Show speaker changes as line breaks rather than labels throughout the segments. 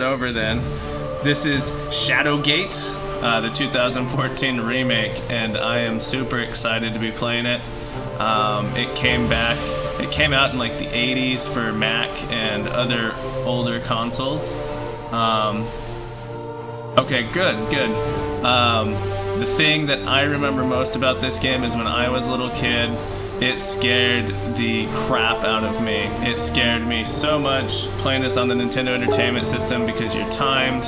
over then. This is Shadowgate, the 2014 remake, and I am super excited to be playing it. It came out in like the 80s for Mac and other older consoles. Okay, good. The thing that I remember most about this game is when I was a little kid, it scared the crap out of me. It scared me so much playing this on the Nintendo Entertainment System because you're timed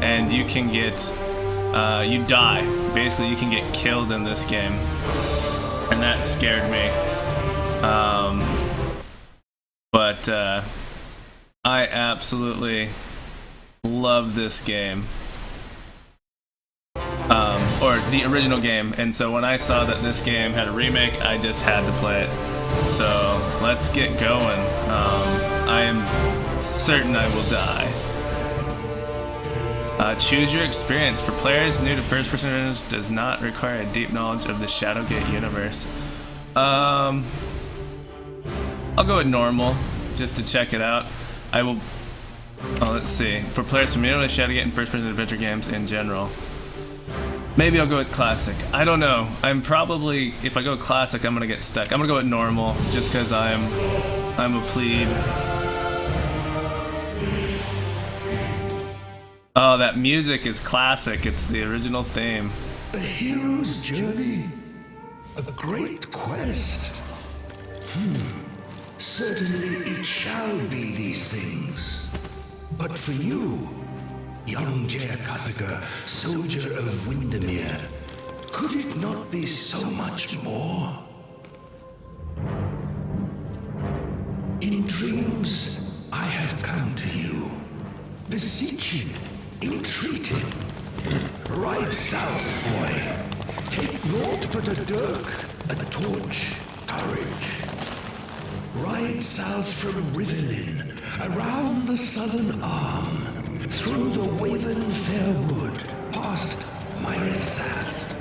and you can get, you die. Basically, you can get killed in this game. And that scared me. But I absolutely love this game. Or the original game, and so when I saw that this game had a remake, I just had to play it. So let's get going. I am certain I will die. Choose your experience. For players new to first-person shooters, does not require a deep knowledge of the Shadowgate universe. I'll go with normal, just to check it out. I will. Oh, let's see. For players familiar with Shadowgate and first-person adventure games in general. Maybe I'll go with classic. I don't know. I'm probably, if I go classic, I'm gonna get stuck. I'm gonna go with normal, just because I'm a plebe. Oh, that music is classic. It's the original theme.
A hero's journey, a great quest. Certainly it shall be these things. But for you, young Jayakathaka, soldier of Windermere, could it not be so much more? In dreams, I have come to you, beseeching, entreating. Ride south, boy. Take naught but a dirk, a torch, courage. Ride south from Rivelin, around the southern arm, through the Waven Fair Wood, past Myrisath,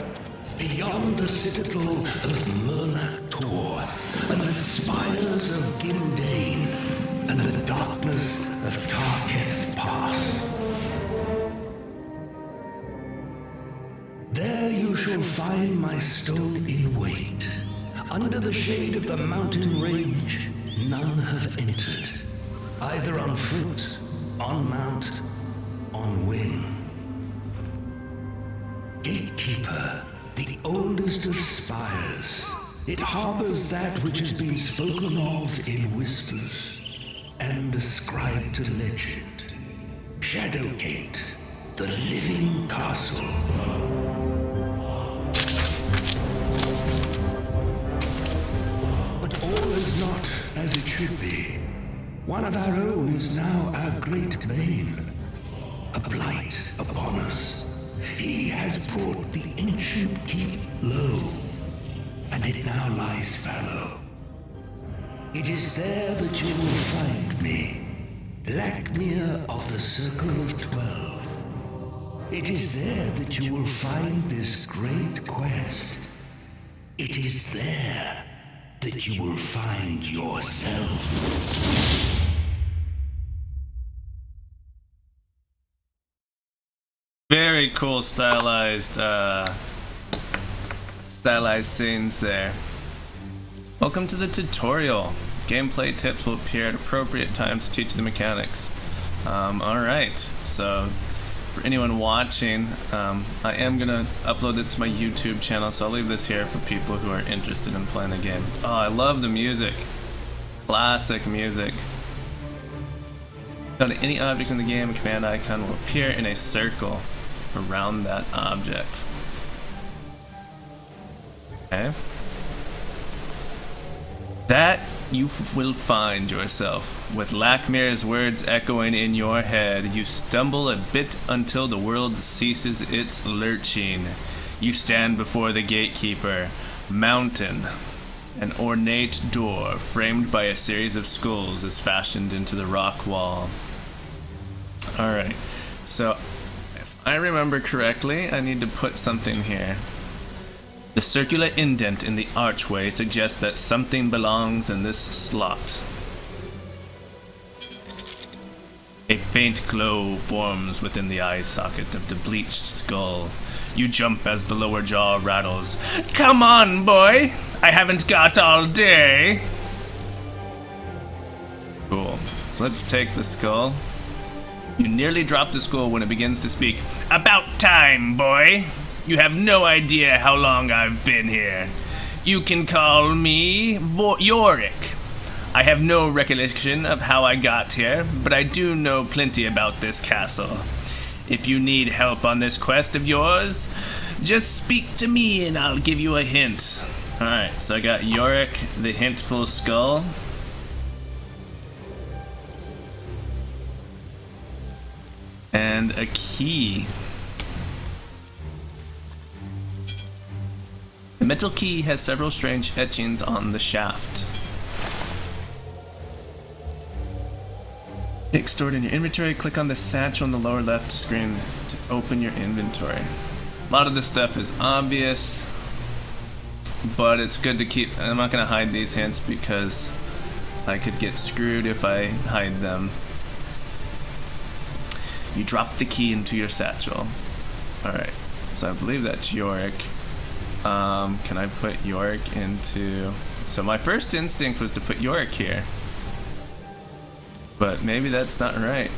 beyond the citadel of Murlac Tor, and the spires of Gindane, and the darkness of Tarketh's Pass. There you shall find my stone in wait. Under the shade of the mountain range, none have entered, either on foot, on mount, on wing. Gatekeeper, the oldest of spires, it harbors that which has been spoken of in whispers and ascribed to legend. Shadowgate, the living castle. But all is not as it should be. One of our own is now our great bane. A blight upon us. He has brought the ancient keep low, and it now lies fallow. It is there that you will find me, Lakmir of the Circle of 12. It is there that you will find this great quest. It is there that you will find yourself.
Very cool stylized scenes there. Welcome to the tutorial. Gameplay tips will appear at appropriate times to teach the mechanics. Alright, so for anyone watching, I am gonna upload this to my YouTube channel, so I'll leave this here for people who are interested in playing the game. Oh, I love the music. Classic music. Go to any object in the game, a command icon will appear in a circle around that object. Okay. That you will find yourself. With Lakmir's words echoing in your head, you stumble a bit until the world ceases its lurching. You stand before the gatekeeper, mountain. An ornate door framed by a series of skulls is fashioned into the rock wall. Alright, so if I remember correctly, I need to put something here. The circular indent in the archway suggests that something belongs in this slot. A faint glow forms within the eye socket of the bleached skull. You jump as the lower jaw rattles. Come on, boy! I haven't got all day! Cool. So let's take the skull. You nearly drop the skull when it begins to speak. About time, boy! You have no idea how long I've been here. You can call me Yorick. I have no recollection of how I got here, but I do know plenty about this castle. If you need help on this quest of yours, just speak to me and I'll give you a hint. Alright, so I got Yorick, the hintful skull. And a key. The metal key has several strange etchings on the shaft. Pick stored in your inventory. Click on the satchel on the lower left screen to open your inventory. A lot of this stuff is obvious, but it's good to keep. I'm not going to hide these hints because I could get screwed if I hide them. You drop the key into your satchel. Alright, so I believe that's Yorick. Can I put Yorick into... So my first instinct was to put Yorick here. But maybe that's not right.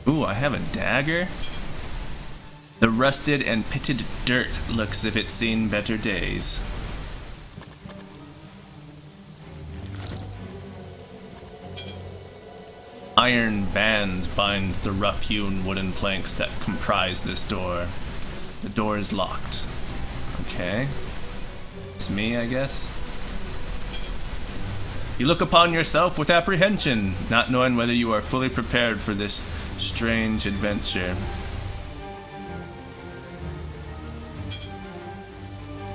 Ooh, I have a dagger? The rusted and pitted dirt looks as if it's seen better days. Iron bands bind the rough-hewn wooden planks that comprise this door. The door is locked. Okay. It's me, I guess. You look upon yourself with apprehension, not knowing whether you are fully prepared for this strange adventure.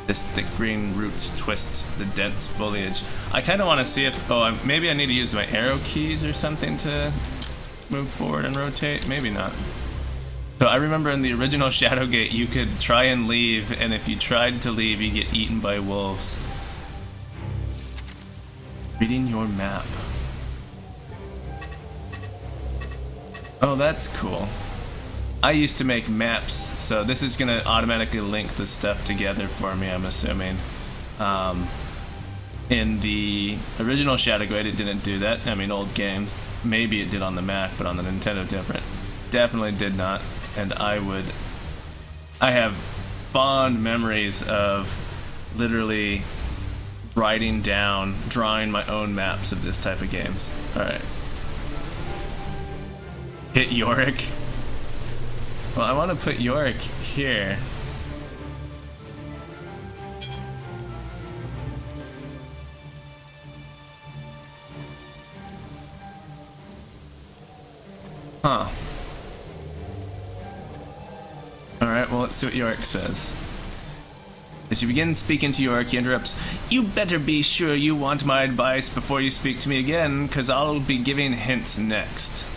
This thick green roots twist the dense foliage. I kind of want to see if... Oh, maybe I need to use my arrow keys or something to move forward and rotate. Maybe not. So I remember in the original Shadowgate, you could try and leave, and if you tried to leave, you get eaten by wolves. Reading your map. Oh, that's cool. I used to make maps, so this is gonna automatically link the stuff together for me, I'm assuming. In the original Shadowgate, it didn't do that. I mean, old games. Maybe it did on the Mac, but on the Nintendo, different. Definitely did not. And I have fond memories of literally writing down, drawing my own maps of this type of games. Alright. Hit Yorick. Well, I want to put Yorick here. Huh. Alright, well, let's see what Yorick says. As you begin speaking to Yorick, he interrupts. You better be sure you want my advice before you speak to me again, because I'll be giving hints next.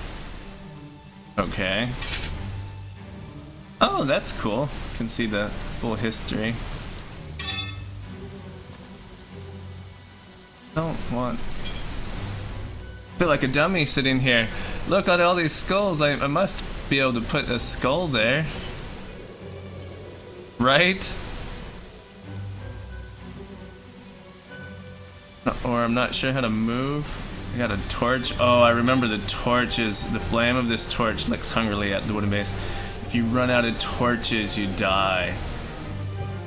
Okay. Oh, that's cool. Can see the full history. Don't want... I feel like a dummy sitting here. Look at all these skulls. I must be able to put a skull there. Right? Or I'm not sure how to move. I got a torch. Oh, I remember the torches. The flame of this torch looks hungrily at the wooden base. If you run out of torches, you die.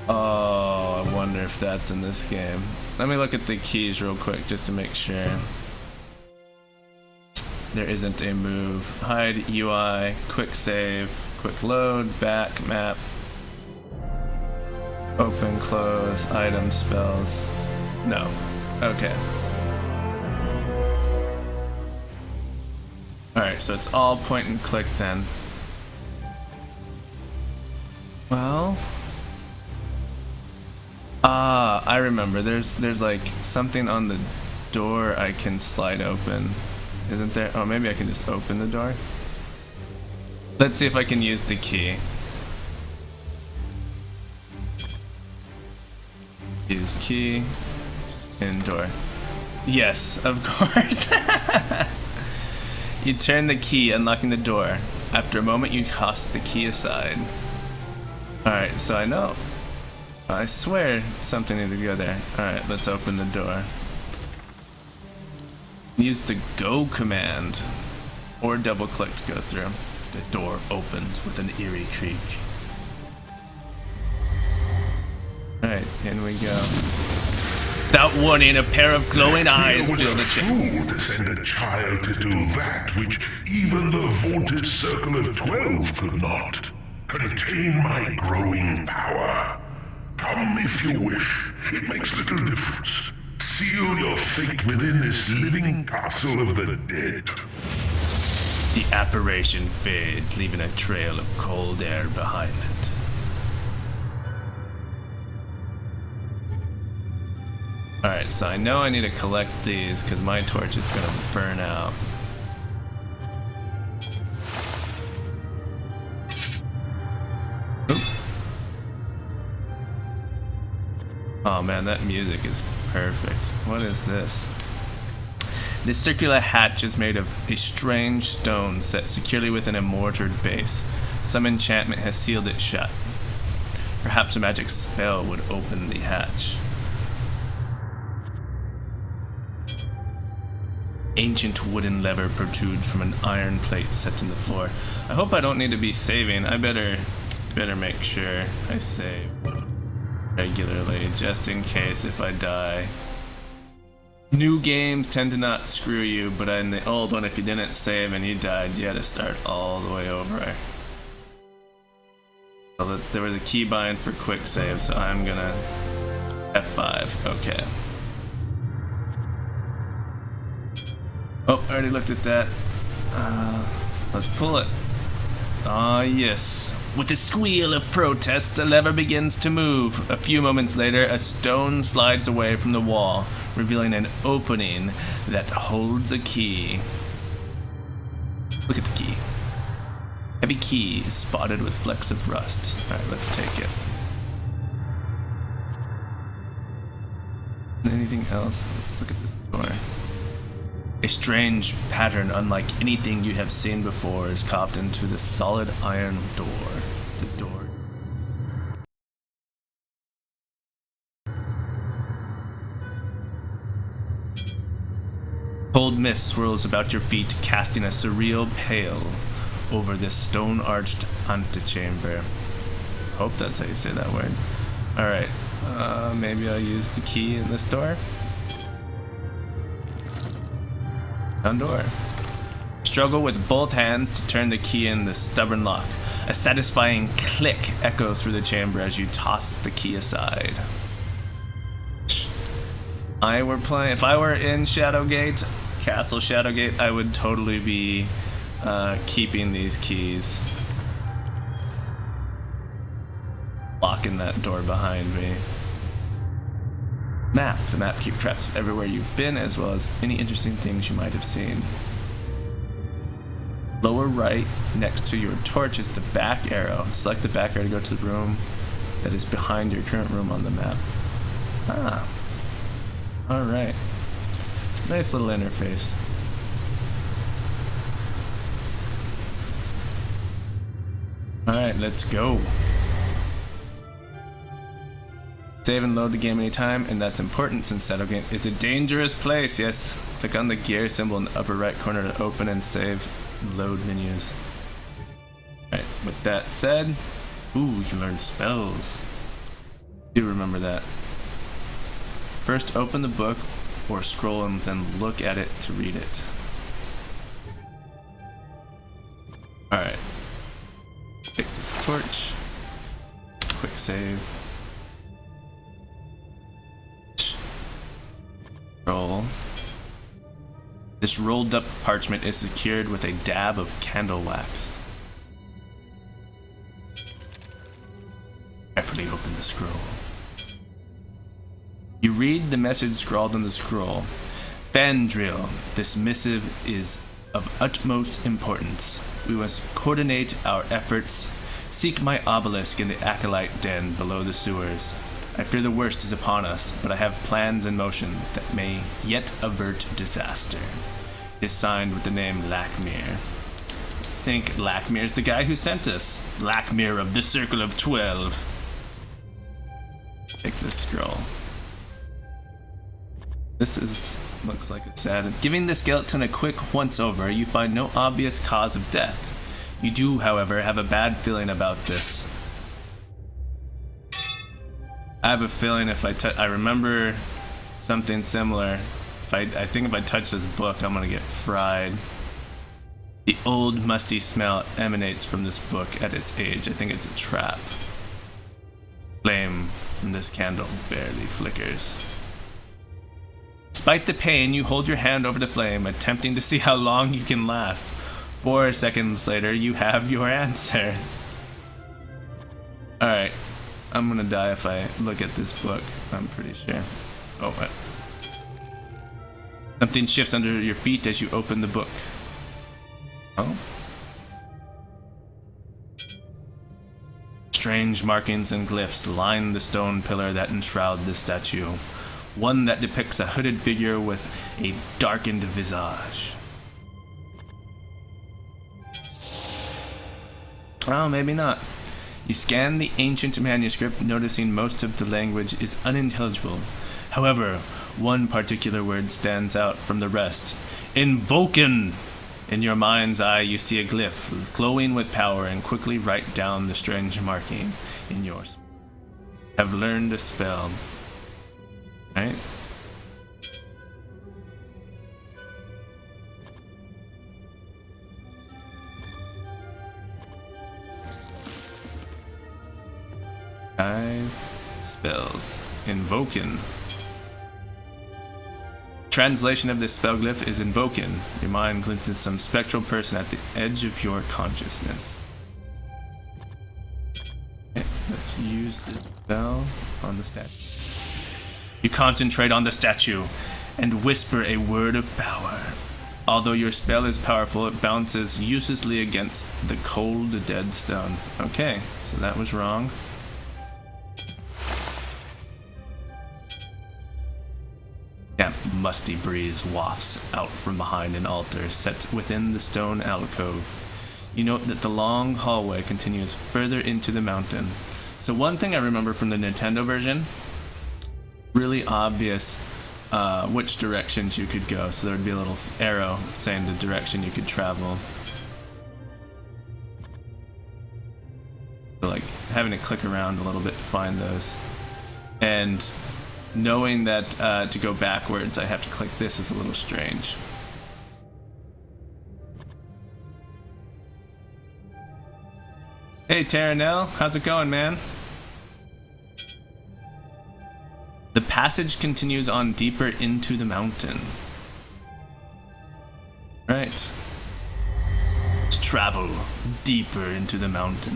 Oh, I wonder if that's in this game. Let me look at the keys real quick just to make sure. There isn't a move. Hide, UI, quick save, quick load, back, map. Open, close, item, spells. No. Okay. Alright, so it's all point and click then. Well... I remember. There's like something on the door I can slide open. Isn't there? Oh, maybe I can just open the door. Let's see if I can use the key. Use key. In door. Yes, of course. You turn the key, unlocking the door. After a moment, you toss the key aside. Alright, so I know. I swear something needed to go there. Alright, let's open the door. Use the go command. Or double click to go through. The door opens with an eerie creak. Alright, in we go. Without warning, a pair of glowing eyes fill the chamber.
Fool to send a child to do that which even the vaunted Circle of 12 could not. Contain my growing power. Come if you wish. It makes little difference. Seal your fate within this living castle of the dead.
The apparition fades, leaving a trail of cold air behind it. Alright, so I know I need to collect these because my torch is going to burn out. Oop. Oh man, that music is perfect. What is this? This circular hatch is made of a strange stone set securely within a mortared base. Some enchantment has sealed it shut. Perhaps a magic spell would open the hatch. Ancient wooden lever protrudes from an iron plate set in the floor. I hope I don't need to be saving. I better make sure I save regularly, just in case if I die. New games tend to not screw you, but in the old one, if you didn't save and you died, you had to start all the way over. So there was a keybind for quick save, so I'm gonna F5. Okay. Oh, I already looked at that. Let's pull it. Ah, yes. With a squeal of protest, the lever begins to move. A few moments later, a stone slides away from the wall, revealing an opening that holds a key. Look at the key. Heavy key spotted with flecks of rust. Alright, let's take it. Anything else? Let's look at this door. A strange pattern unlike anything you have seen before is carved into the solid iron door. The door. Cold mist swirls about your feet, casting a surreal pale over this stone-arched antechamber. Hope that's how you say that word. Alright, maybe I'll use the key in this door. Door. Struggle with both hands to turn the key in the stubborn lock. A satisfying click echoes through the chamber as you toss the key aside. If I were in Shadowgate, Castle Shadowgate, I would totally be keeping these keys. Locking that door behind me. Map. The map keeps traps of everywhere you've been, as well as any interesting things you might have seen. Lower right, next to your torch, is the back arrow. Select the back arrow to go to the room that is behind your current room on the map. Ah. Alright. Nice little interface. Alright, let's go. Save and load the game anytime, and that's important since Shadowgate is a dangerous place. Yes, click on the gear symbol in the upper right corner to open and save load menus. Alright, with that said, ooh, we can learn spells. Do remember that. First, open the book or scroll and then look at it to read it. Alright. Take this torch. Quick save. Roll. This rolled up parchment is secured with a dab of candle wax. Carefully open the scroll. You read the message scrawled on the scroll. Fandril, this missive is of utmost importance. We must coordinate our efforts. Seek my obelisk in the Acolyte Den below the sewers. I fear the worst is upon us, but I have plans in motion that may yet avert disaster. is signed with the name Lakmir. Think Lakmir's the guy who sent us. Lakmir of the Circle of 12. Take this scroll. Looks like it's sad. Giving the skeleton a quick once-over, you find no obvious cause of death. You do, however, have a bad feeling about this. I have a feeling if I remember something similar. I think if I touch this book, I'm gonna get fried. The old musty smell emanates from this book at its age. I think it's a trap. Flame from this candle barely flickers. Despite the pain, you hold your hand over the flame, attempting to see how long you can last. 4 seconds later, you have your answer. Alright, I'm gonna die if I look at this book, I'm pretty sure. Oh, what? Something shifts under your feet as you open the book. Oh? Strange markings and glyphs line the stone pillar that enshroud the statue. One that depicts a hooded figure with a darkened visage. Oh, maybe not. You scan the ancient manuscript, noticing most of the language is unintelligible. However, one particular word stands out from the rest. Invoken! In your mind's eye, you see a glyph glowing with power and quickly write down the strange marking in yours. Have learned a spell. Right? Spells. Invoken. Translation of this spell glyph is Invoken. Your mind glimpses some spectral person at the edge of your consciousness. Okay, let's use this spell on the statue. You concentrate on the statue and whisper a word of power. Although your spell is powerful, it bounces uselessly against the cold, dead stone. Okay, so that was wrong. Damp, musty breeze wafts out from behind an altar set within the stone alcove. You note that the long hallway continues further into the mountain. So one thing I remember from the Nintendo version, really obvious which directions you could go. So there would be a little arrow saying the direction you could travel. So like having to click around a little bit to find those. And knowing that to go backwards I have to click this is a little strange. Hey Taranell, how's it going, man? The passage continues on deeper into the mountain. Right. Let's travel deeper into the mountain.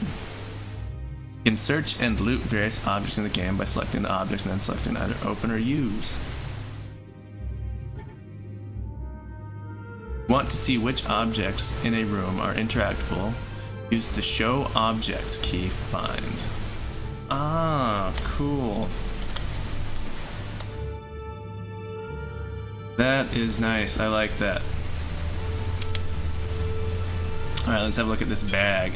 You can search and loot various objects in the game by selecting the object and then selecting either open or use. Want to see which objects in a room are interactable? Use the Show Objects key to find. Ah, cool. That is nice. I like that. Alright, let's have a look at this bag.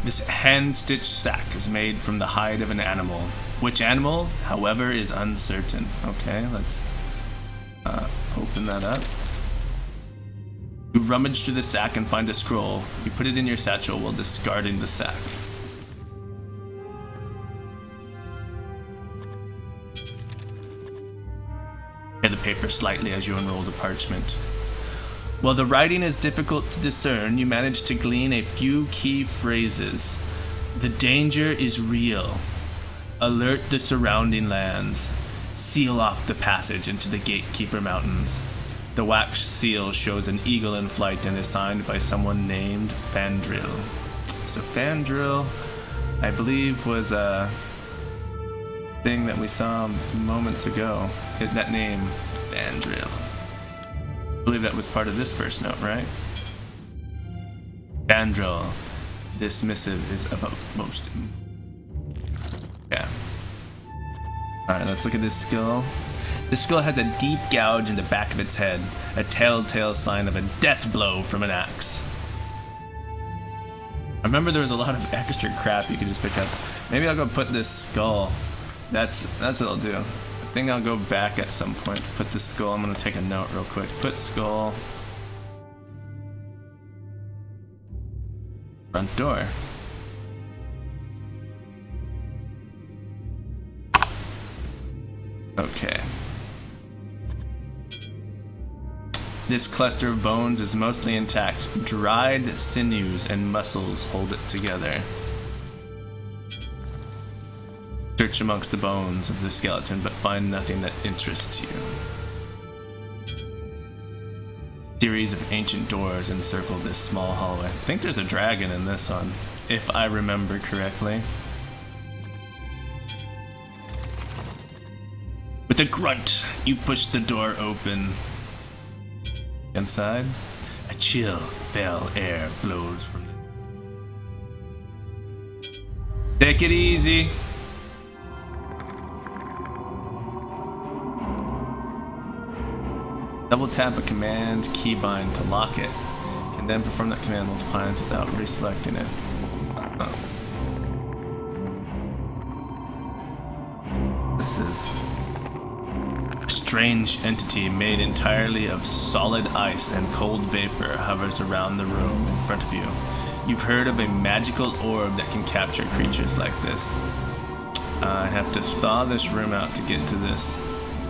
This hand-stitched sack is made from the hide of an animal. Which animal, however, is uncertain. Okay, let's open that up. You rummage through the sack and find a scroll. You put it in your satchel while discarding the sack. Tear the paper slightly as you unroll the parchment. While the writing is difficult to discern, you manage to glean a few key phrases. The danger is real. Alert the surrounding lands. Seal off the passage into the Gatekeeper Mountains. The wax seal shows an eagle in flight and is signed by someone named Fandrill. So Fandrill, I believe, was a thing that we saw moments ago. That name, Fandrill. I believe that was part of this first note, right? Fandrill, this missive is about most. Yeah. Alright, let's look at this skill. The skull has a deep gouge in the back of its head, a telltale sign of a death blow from an axe. I remember there was a lot of extra crap you could just pick up. Maybe I'll go put this skull. That's what I'll do. I think I'll go back at some point. Put the skull. I'm gonna take a note real quick. Put skull. Front door. Okay. This cluster of bones is mostly intact. Dried sinews and muscles hold it together. Search amongst the bones of the skeleton, but find nothing that interests you. Series of ancient doors encircle this small hallway. I think there's a dragon in this one, if I remember correctly. With a grunt, you push the door open. Inside, a chill, fell air blows from the... Take it easy. Double tap a command keybind to lock it. You can then perform that command multiple times without reselecting it. This is a strange entity made entirely of solid ice and cold vapor hovers around the room in front of you. You've heard of a magical orb that can capture creatures like this. I have to thaw this room out to get to this,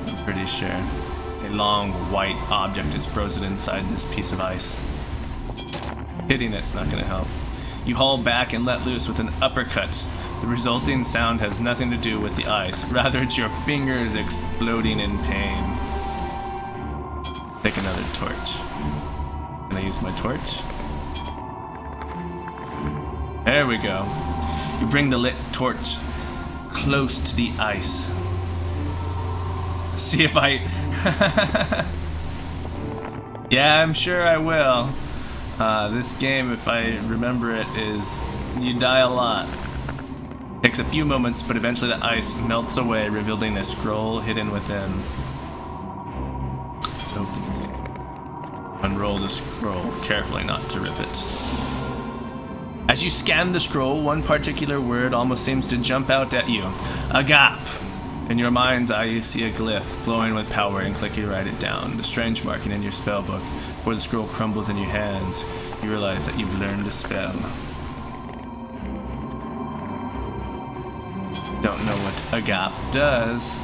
I'm pretty sure. A long white object is frozen inside this piece of ice. Hitting it's not going to help. You haul back and let loose with an uppercut. The resulting sound has nothing to do with the ice. Rather, it's your fingers exploding in pain. Take another torch. Can I use my torch? There we go. You bring the lit torch close to the ice. See if I... Yeah, I'm sure I will. This game, if I remember it, is you die a lot. Takes a few moments, but eventually the ice melts away, revealing a scroll hidden within. So please unroll the scroll carefully, not to rip it. As you scan the scroll, one particular word almost seems to jump out at you. Agap. In your mind's eye, you see a glyph glowing with power and click you write it down. The strange marking in your spellbook. Before the scroll crumbles in your hands, you realize that you've learned a spell. Don't know what Agap does,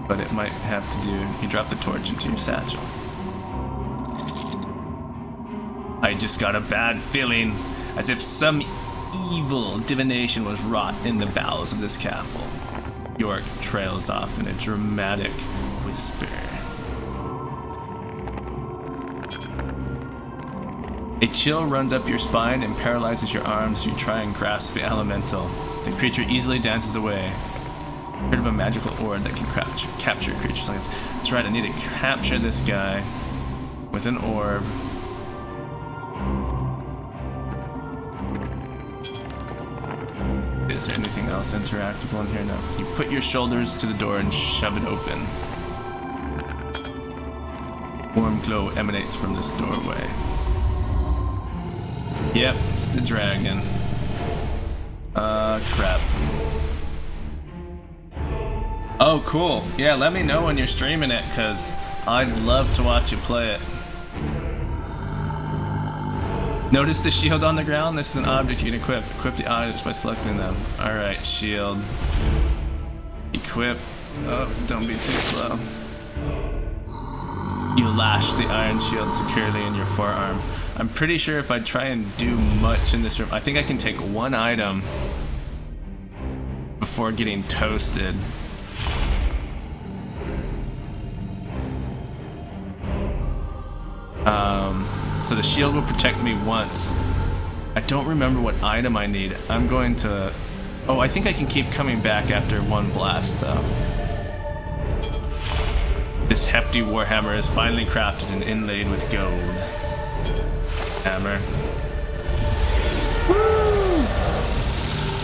but it might have to do... You drop the torch into your satchel. I just got a bad feeling, as if some evil divination was wrought in the bowels of this castle. York trails off in a dramatic whisper. A chill runs up your spine and paralyzes your arms as you try and grasp the elemental. The creature easily dances away. Heard of a magical orb that can capture creatures like this. That's right, I need to capture this guy with an orb. Is there anything else interactable in here? No. You put your shoulders to the door and shove it open. Warm glow emanates from this doorway. Yep, it's the dragon. Crap. Oh, cool. Yeah, let me know when you're streaming it, because I'd love to watch you play it. Notice the shield on the ground? This is an object you can equip. Equip the objects by selecting them. Alright, shield. Equip. Oh, don't be too slow. You lash the iron shield securely in your forearm. I'm pretty sure if I try and do much in this room, I think I can take one item before getting toasted. So the shield will protect me once. I don't remember what item I need. I'm going to... Oh, I think I can keep coming back after one blast, though. This hefty warhammer is finely crafted and inlaid with gold. Hammer. Woo!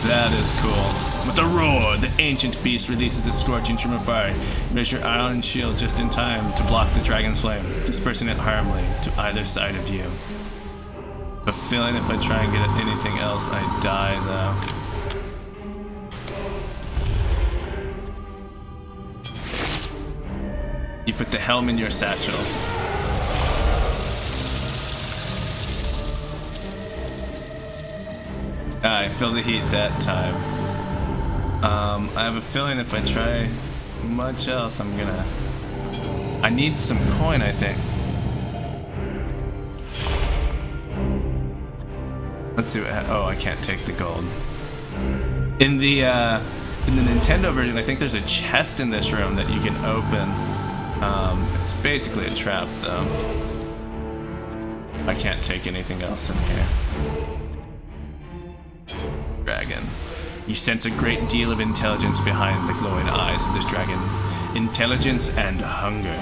That is cool. With a roar, the ancient beast releases a scorching stream of fire. Raise your iron shield just in time to block the dragon's flame, dispersing it harmfully to either side of you. A feeling if I try and get at anything else, I die though. You put the helm in your satchel. I feel the heat that time. I have a feeling if I try much else, I'm gonna... I need some coin, I think. Let's see what oh, I can't take the gold. In the Nintendo version, I think there's a chest in this room that you can open. It's basically a trap, though. I can't take anything else in here. Dragon. You sense a great deal of intelligence behind the glowing eyes of this dragon. Intelligence and hunger.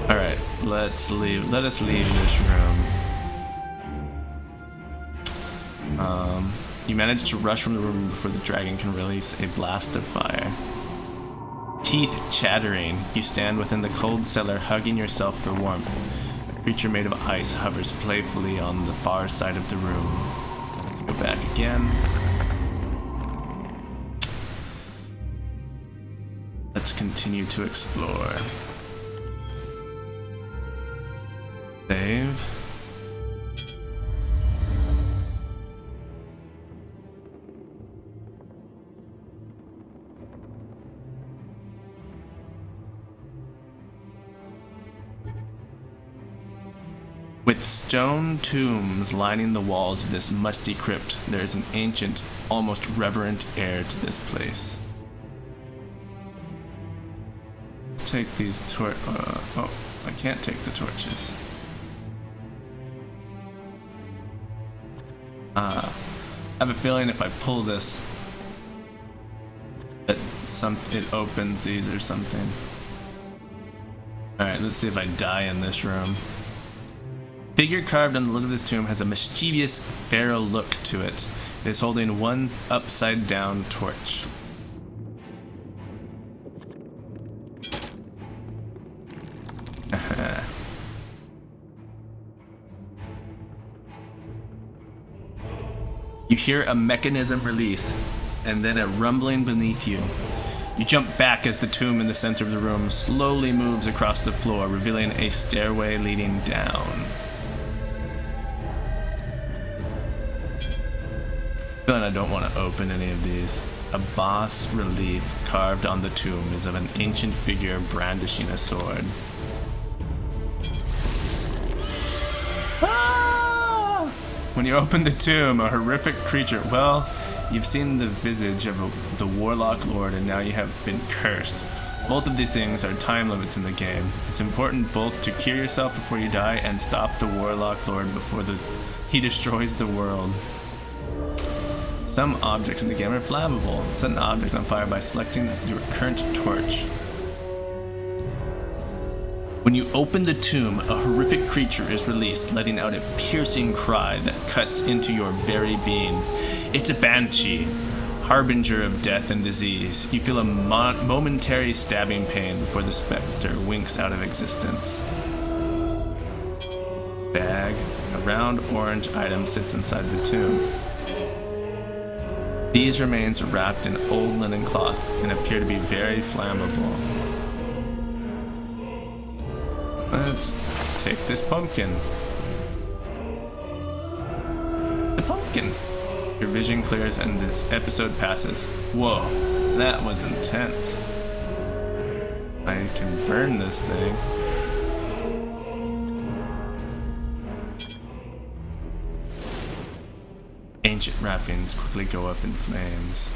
Alright, let us leave this room. You manage to rush from the room before the dragon can release a blast of fire. Teeth chattering, you stand within the cold cellar, hugging yourself for warmth. A creature made of ice hovers playfully on the far side of the room. Let's go back again. Let's continue to explore. Save. With stone tombs lining the walls of this musty crypt, there is an ancient, almost reverent air to this place. Let's take these oh, I can't take the torches. I have a feeling if I pull this, that it opens these or something. Alright, let's see if I die in this room. Figure carved on the lid of this tomb has a mischievous, feral look to it. It is holding one upside-down torch. You hear a mechanism release, and then a rumbling beneath you. You jump back as the tomb in the center of the room slowly moves across the floor, revealing a stairway leading down. I don't want to open any of these. A bas relief carved on the tomb is of an ancient figure brandishing a sword. Ah! When you open the tomb, a horrific creature. Well, you've seen the visage of the Warlock Lord, and now you have been cursed. Both of these things are time limits in the game. It's important both to cure yourself before you die and stop the Warlock Lord before he destroys the world. Some objects in the game are flammable. Set an object on fire by selecting your current torch. When you open the tomb, a horrific creature is released, letting out a piercing cry that cuts into your very being. It's a banshee, harbinger of death and disease. You feel a momentary stabbing pain before the specter winks out of existence. Bag. A round orange item sits inside the tomb. These remains are wrapped in old linen cloth and appear to be very flammable. Let's take this pumpkin. The pumpkin! Your vision clears and this episode passes. Whoa, that was intense. I can burn this thing. Ancient wrappings quickly go up in flames.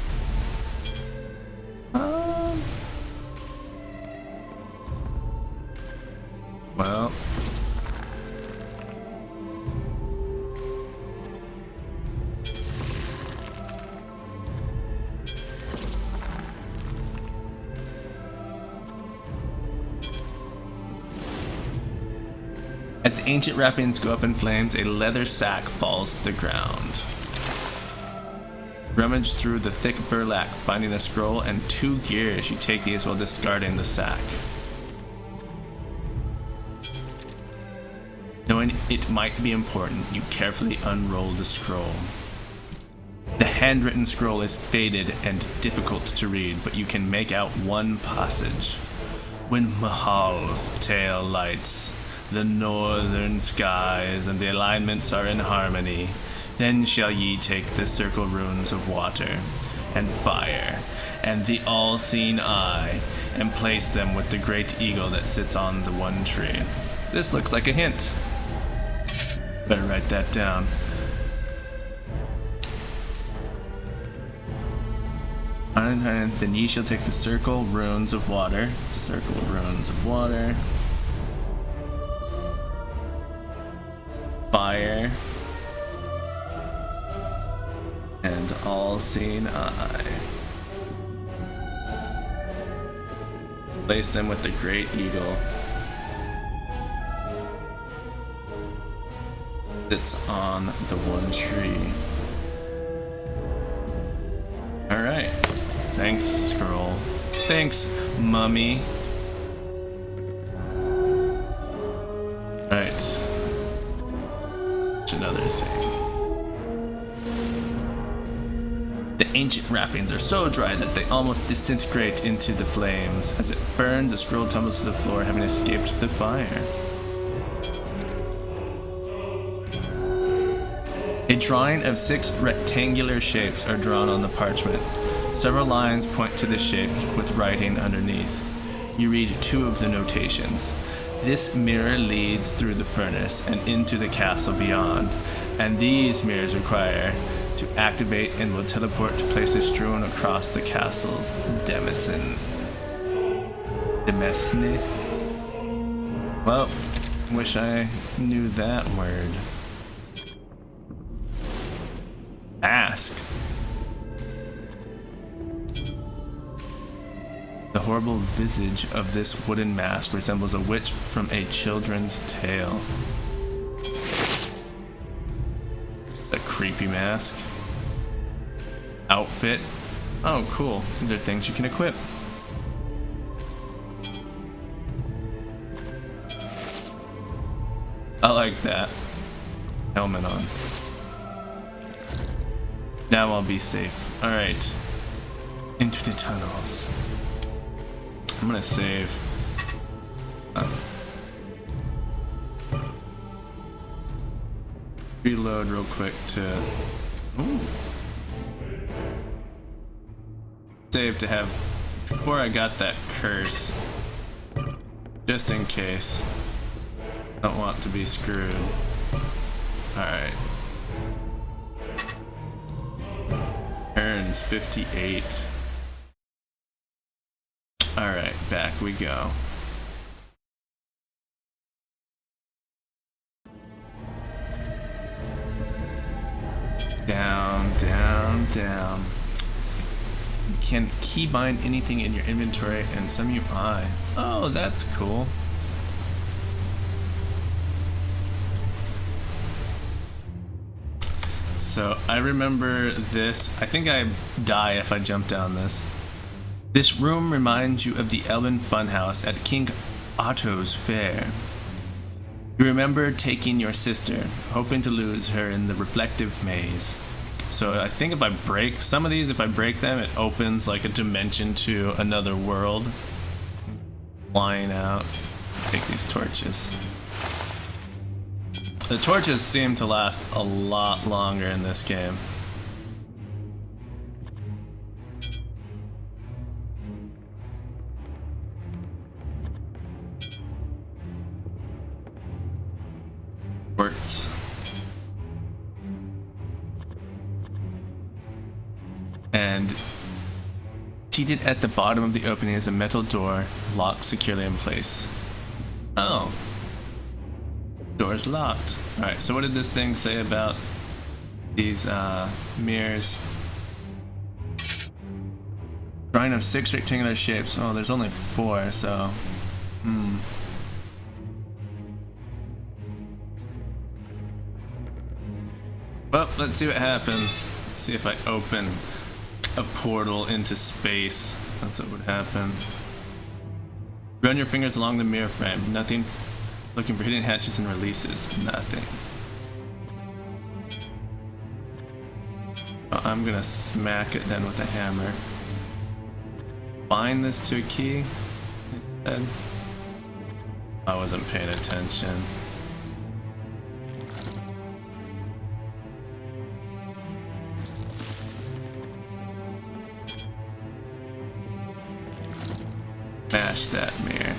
Well. As the ancient wrappings go up in flames, a leather sack falls to the ground. Rummage through the thick burlap, finding a scroll and 2 gears. You take these while discarding the sack. Knowing it might be important, you carefully unroll the scroll. The handwritten scroll is faded and difficult to read, but you can make out one passage. When Mahal's tail lights, the northern skies and the alignments are in harmony, then shall ye take the circle runes of water and fire and the all-seeing eye and place them with the great eagle that sits on the one tree. This looks like a hint. Better write that down. Then ye shall take the circle runes of water. Circle runes of water. Fire. And all-seeing eye. Place them with the great eagle. Sits on the one tree. Alright. Thanks, scroll. Thanks, mummy. Alright. Another thing. The ancient wrappings are so dry that they almost disintegrate into the flames. As it burns, the scroll tumbles to the floor, having escaped the fire. A drawing of 6 rectangular shapes are drawn on the parchment. Several lines point to the shapes with writing underneath. You read 2 of the notations. This mirror leads through the furnace and into the castle beyond, and these mirrors require to activate and will teleport to places strewn across the castle's demesne. Well, wish I knew that word. Mask. The horrible visage of this wooden mask resembles a witch from a children's tale. A creepy mask. Outfit. Oh, cool. These are things you can equip. I like that. Helmet on. Now I'll be safe. Alright. Into the tunnels. I'm gonna save. Reload real quick to. Ooh. Save to have before I got that curse. Just in case. Don't want to be screwed. Alright. Turns 58. Alright, back we go. Down, down, down. You can keybind anything in your inventory and some you buy. Oh, that's cool. So I remember this. I think I die if I jump down this. This room reminds you of the Elven Funhouse at King Otto's fair. You remember taking your sister, hoping to lose her in the reflective maze. So I think if I break some of these, if I break them, it opens like a dimension to another world. Flying out. Take these torches. The torches seem to last a lot longer in this game. Quartz. And seated at the bottom of the opening is a metal door, locked securely in place. Oh. Door's locked. Alright, so what did this thing say about these mirrors? Drawing of 6 rectangular shapes. Oh, there's only 4, so... Well, let's see what happens. Let's see if I open a portal into space. That's what would happen. Run your fingers along the mirror frame. Nothing. Looking for hidden hatches and releases. Nothing. Oh, I'm gonna smack it then with a hammer. Bind this to a key instead. I wasn't paying attention. Smash that mirror.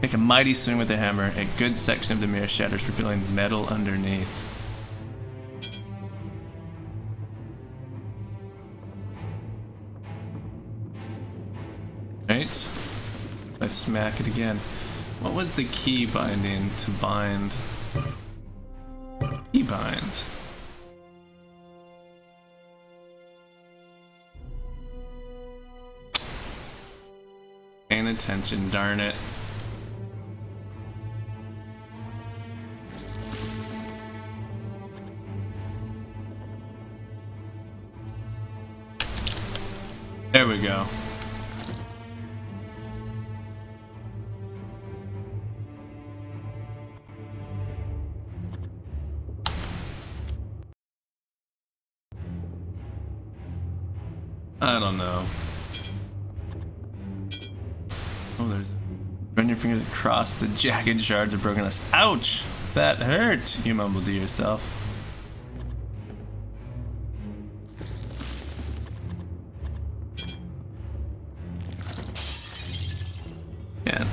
Take a mighty swing with the hammer. A good section of the mirror shatters, revealing metal underneath. Right? I smack it again. What was the key binding to bind? Key binds. Paying attention, darn it. There we go. I don't know. Oh, there's a... Run your fingers across the jagged shards of broken glass. Ouch! That hurt! You mumble to yourself. Again.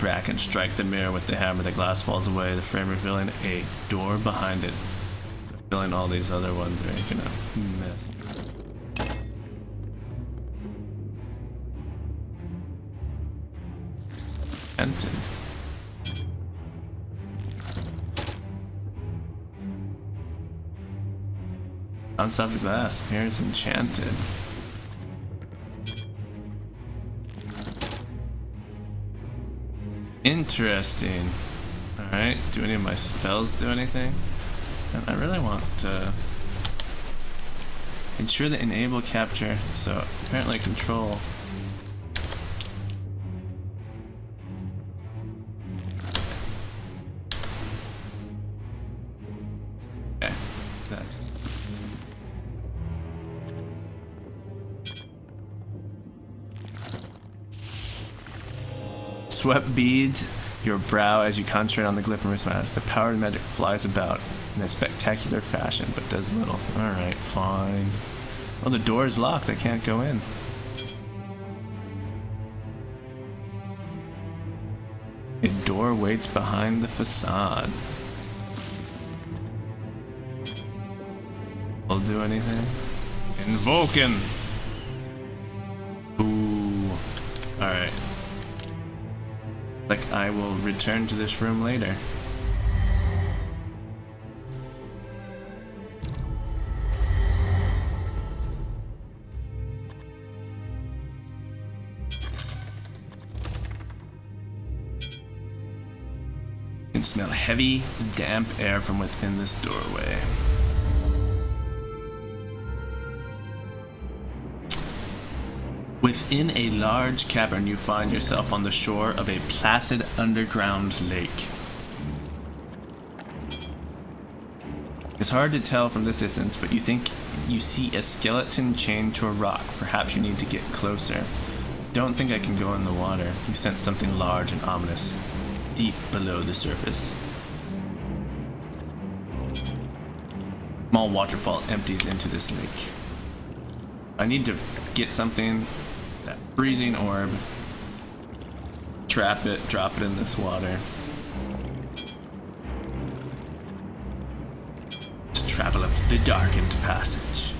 Back and strike the mirror with the hammer. The glass falls away, the frame revealing a door behind it. Revealing all these other ones are gonna miss. Enchanted. Bounce off the glass. Mirror's enchanted. Interesting. Alright, do any of my spells do anything? And I really want to ensure that enable capture, so currently control. Okay, that. Swept beads your brow as you concentrate on the glyph and wrist matters. The power of magic flies about in a spectacular fashion, but does little. Alright, fine. Oh, the door is locked. I can't go in. A door waits behind the facade. Will do anything? Invoking! Ooh. Alright. Like I will return to this room later. You can smell heavy, damp air from within this doorway. Within a large cavern, you find yourself on the shore of a placid underground lake. It's hard to tell from this distance, but you think you see a skeleton chained to a rock. Perhaps you need to get closer. Don't think I can go in the water. You sense something large and ominous, deep below the surface. Small waterfall empties into this lake. I need to get something, that freezing orb, trap it, drop it in this water. Let's travel up to the darkened passage.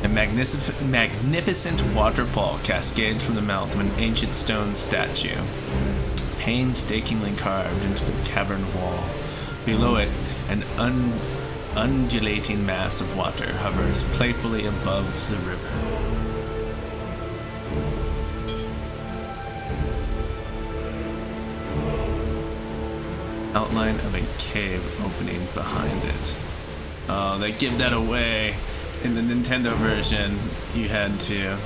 A magnificent waterfall cascades from the mouth of an ancient stone statue, painstakingly carved into the cavern wall. Below it, an undulating mass of water hovers playfully above the river. outline of a cave opening behind it. Oh, they give that away. In the Nintendo version, you had to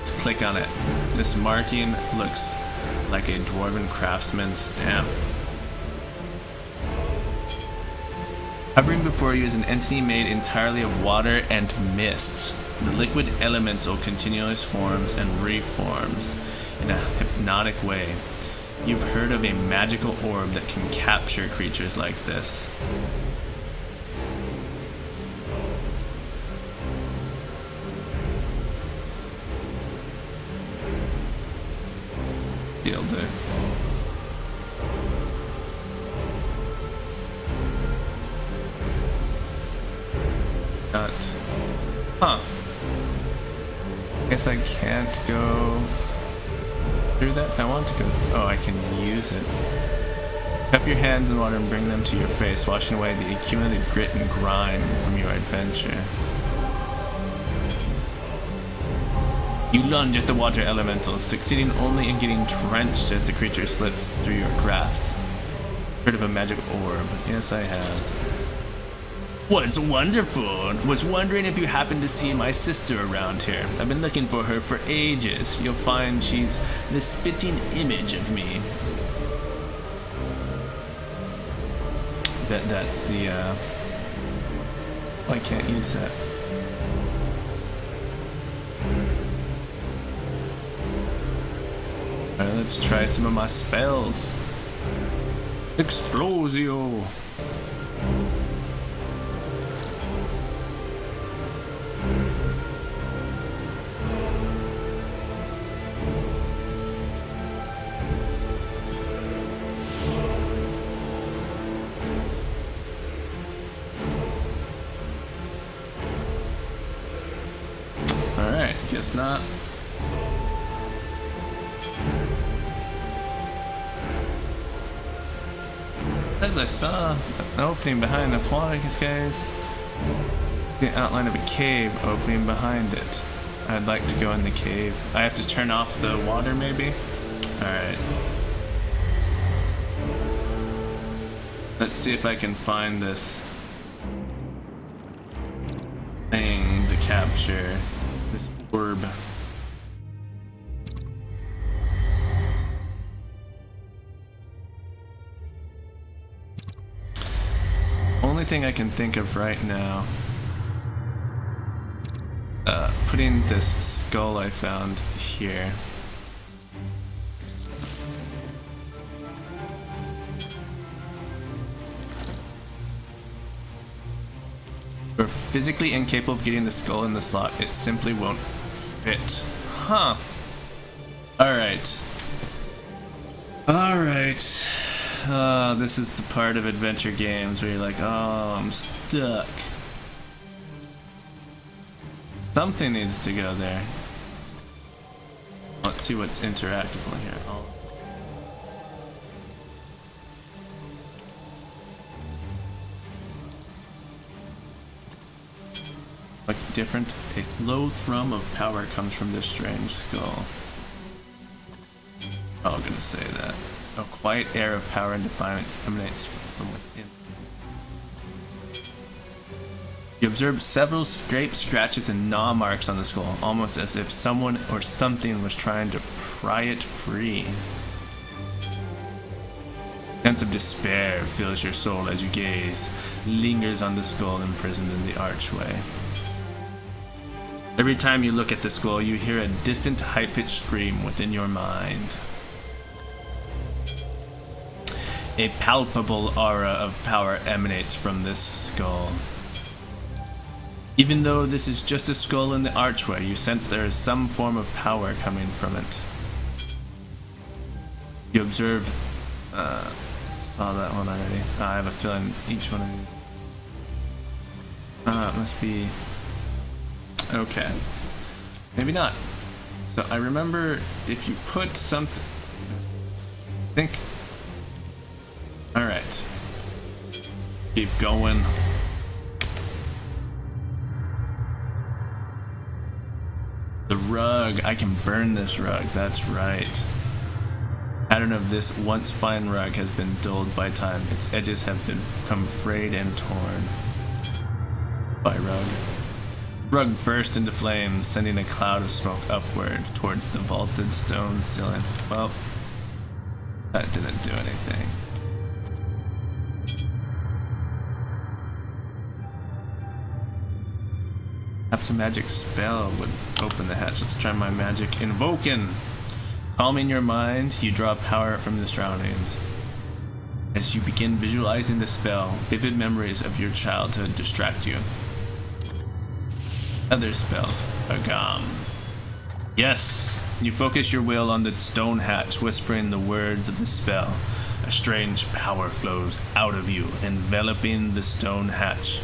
just click on it. This marking looks like a dwarven craftsman's stamp. Hovering before you is an entity made entirely of water and mist. The liquid elemental continually forms and reforms in a hypnotic way. You've heard of a magical orb that can capture creatures like this. You'll do. Not. Huh. Guess I can't go through that. I want to go. Oh, I can use it. Cup your hands in water and bring them to your face, washing away the accumulated grit and grime from your adventure. You lunge at the water elementals, succeeding only in getting drenched as the creature slips through your grasp. Heard of a magic orb? Yes, I have. Was wonderful. Was wondering if you happen to see my sister around here. I've been looking for her for ages. You'll find she's the spitting image of me. That's the, I can't use that. Alright, let's try some of my spells. Explosio. Alright, guess not. As I saw an opening behind the water, guys. The outline of a cave opening behind it. I'd like to go in the cave. I have to turn off the water, maybe? Alright. Let's see if I can find this thing to capture. This orb. Only thing I can think of right now. Putting this skull I found here. We're physically incapable of getting the skull in the slot. It simply won't fit. Huh. Alright. Alright. This is the part of adventure games where you're like, oh, I'm stuck. Something needs to go there. Let's see what's interactable here. Like different, a low thrum of power comes from this strange skull. Oh, I'm gonna say that. A quiet air of power and defiance emanates from within. You observe several scrapes, scratches, and gnaw marks on the skull, almost as if someone or something was trying to pry it free. A sense of despair fills your soul as you gaze, lingers on the skull imprisoned in the archway. Every time you look at the skull, you hear a distant, high-pitched scream within your mind. A palpable aura of power emanates from this skull. Even though this is just a skull in the archway, you sense there is some form of power coming from it. You observe... saw that one already. I have a feeling each one of these... it must be... Okay. Maybe not. So I remember if you put something... I think... Alright. Keep going. The rug. I can burn this rug. That's right. Pattern of this once fine rug has been dulled by time. Its edges have become frayed and torn. By rug. Rug burst into flames, sending a cloud of smoke upward towards the vaulted stone ceiling. Well, that didn't do anything. Perhaps a magic spell would open the hatch. Let's try my magic invoking. Calming your mind, you draw power from the surroundings. As you begin visualizing the spell, vivid memories of your childhood distract you. Other spell, Agam. Yes, you focus your will on the stone hatch, whispering the words of the spell. A strange power flows out of you, enveloping the stone hatch.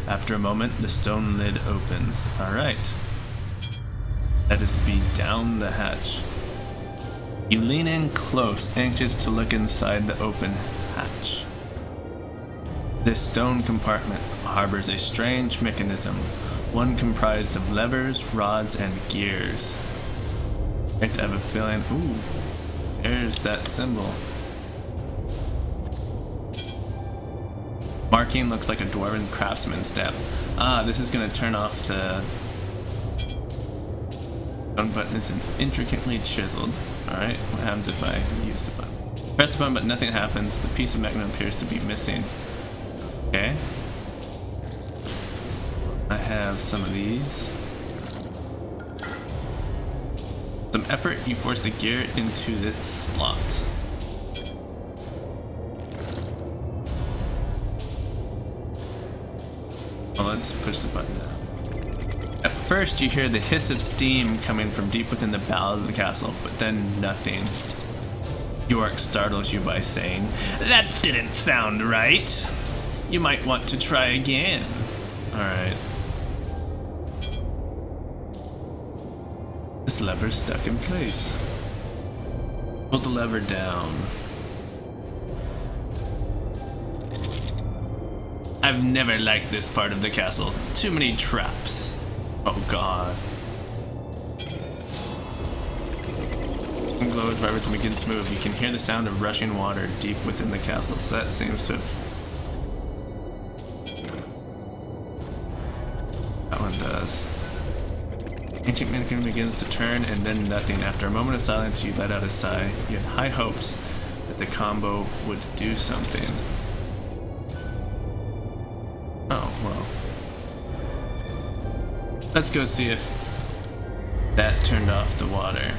After a moment, the stone lid opens. Alright. Let us be down the hatch. You lean in close, anxious to look inside the open hatch. This stone compartment harbors a strange mechanism, one comprised of levers, rods, and gears. I have a feeling, ooh, there's that symbol. Marking looks like a dwarven craftsman stamp. Ah, this is going to turn off the stone button. It's intricately chiseled. Alright, what happens if I use the button? Press the button, but nothing happens. The piece of mechanism appears to be missing. Okay. I have some of these. Some effort, you force the gear into this slot. Well, let's push the button down. At first, you hear the hiss of steam coming from deep within the bowels of the castle, but then nothing. York startles you by saying, "That didn't sound right. You might want to try again." Alright. This lever's stuck in place. Pull the lever down. I've never liked this part of the castle. Too many traps. Oh god. It glows vibrates and begins to move. You can hear the sound of rushing water deep within the castle, so that seems to have... That one does. Ancient mannequin begins to turn and then nothing. After a moment of silence, you let out a sigh. You had high hopes that the combo would do something. Oh, well. Let's go see if that turned off the water.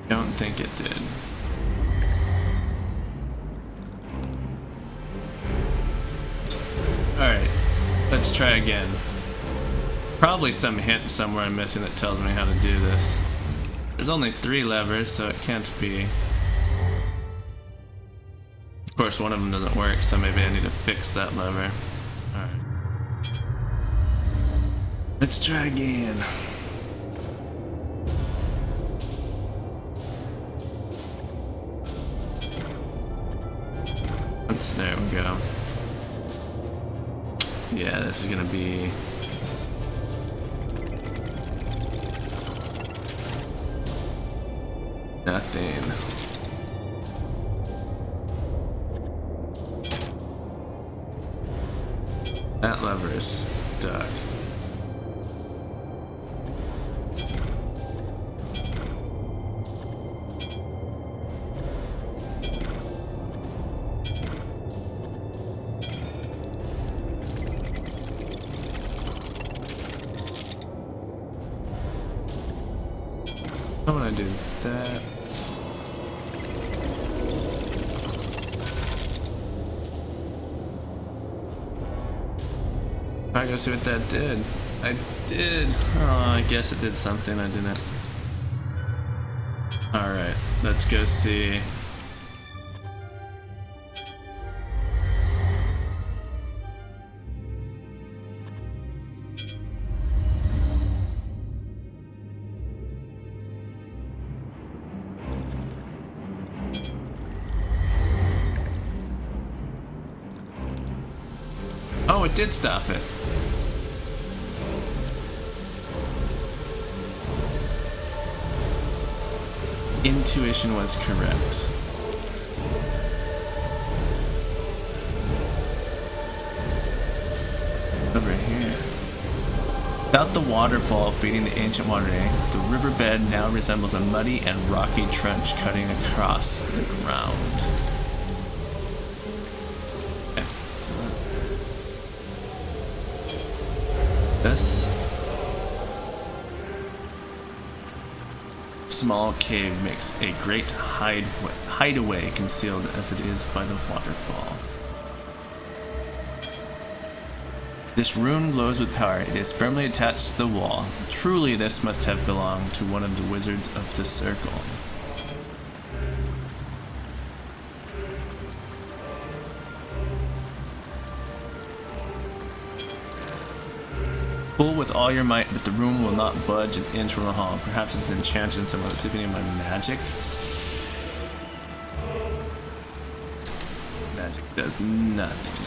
Don't think it did. Alright, let's try again. Probably some hint somewhere I'm missing that tells me how to do this. There's only 3 levers, so it can't be. Of course, one of them doesn't work, so maybe I need to fix that lever. Alright. Let's try again. There we go. Yeah, this is gonna be... nothing. That lever is stuck. I want to do that. I gotta see what that did. I did. Oh, I guess it did something I didn't. Alright, let's go see. it did stop it. Intuition was correct. Over here. Without the waterfall feeding the ancient waterway, the riverbed now resembles a muddy and rocky trench cutting across the ground. Okay. This small cave makes a great hideaway concealed as it is by the waterfall. This rune glows with power. It is firmly attached to the wall. Truly, this must have belonged to one of the wizards of the circle. Pull with all your might, but the rune will not budge an inch from the hall. Perhaps it's enchanted in some way. Sleeping in my magic. Magic does nothing.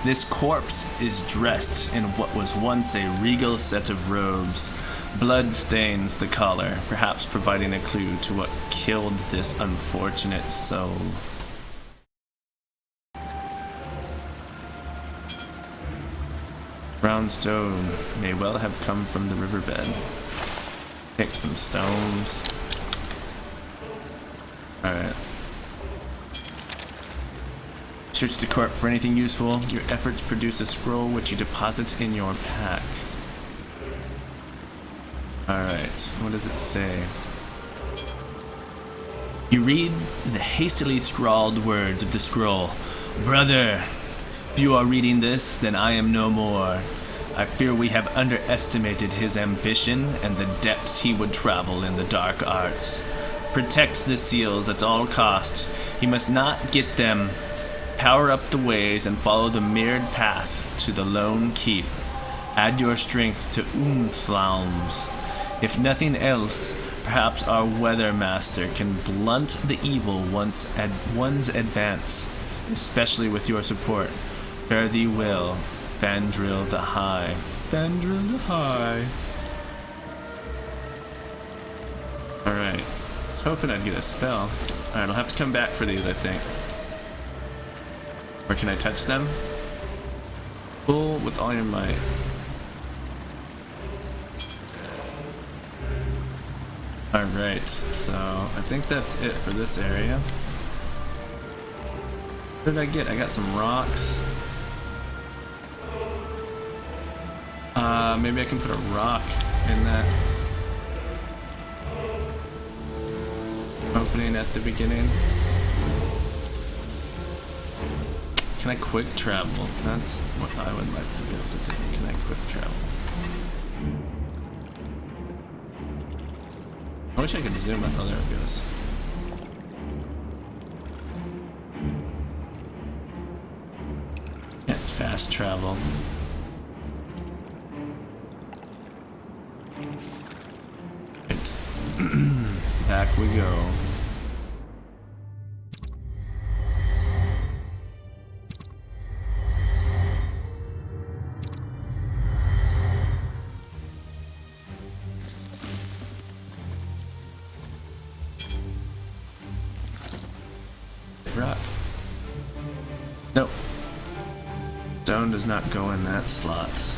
This corpse is dressed in what was once a regal set of robes. Blood stains the collar, perhaps providing a clue to what killed this unfortunate soul. Brown stone may well have come from the riverbed. Pick some stones. Alright. Search the corpse for anything useful. Your efforts produce a scroll which you deposit in your pack. Alright, what does it say? You read the hastily scrawled words of the scroll. Brother, if you are reading this, then I am no more. I fear we have underestimated his ambition and the depths he would travel in the dark arts. Protect the seals at all cost. He must not get them. Power up the ways and follow the mirrored path to the lone keep. Add your strength to Umflaums. If nothing else, perhaps our weather master can blunt the evil one's advance, especially with your support. Fare thee well, Fandril the High. Fandril the High. Alright. I was hoping I'd get a spell. Alright, I'll have to come back for these, I think. Or can I touch them? Pull with all your might. Alright, so I think that's it for this area. What did I get? I got some rocks. Maybe I can put a rock in that opening at the beginning. Can I quick travel? That's what I would like to be able to do. Can I quick travel? I wish I could zoom in. Oh, there it goes. Yeah, it's fast travel. Right. Back we go. Rock. Nope. Stone does not go in that slot.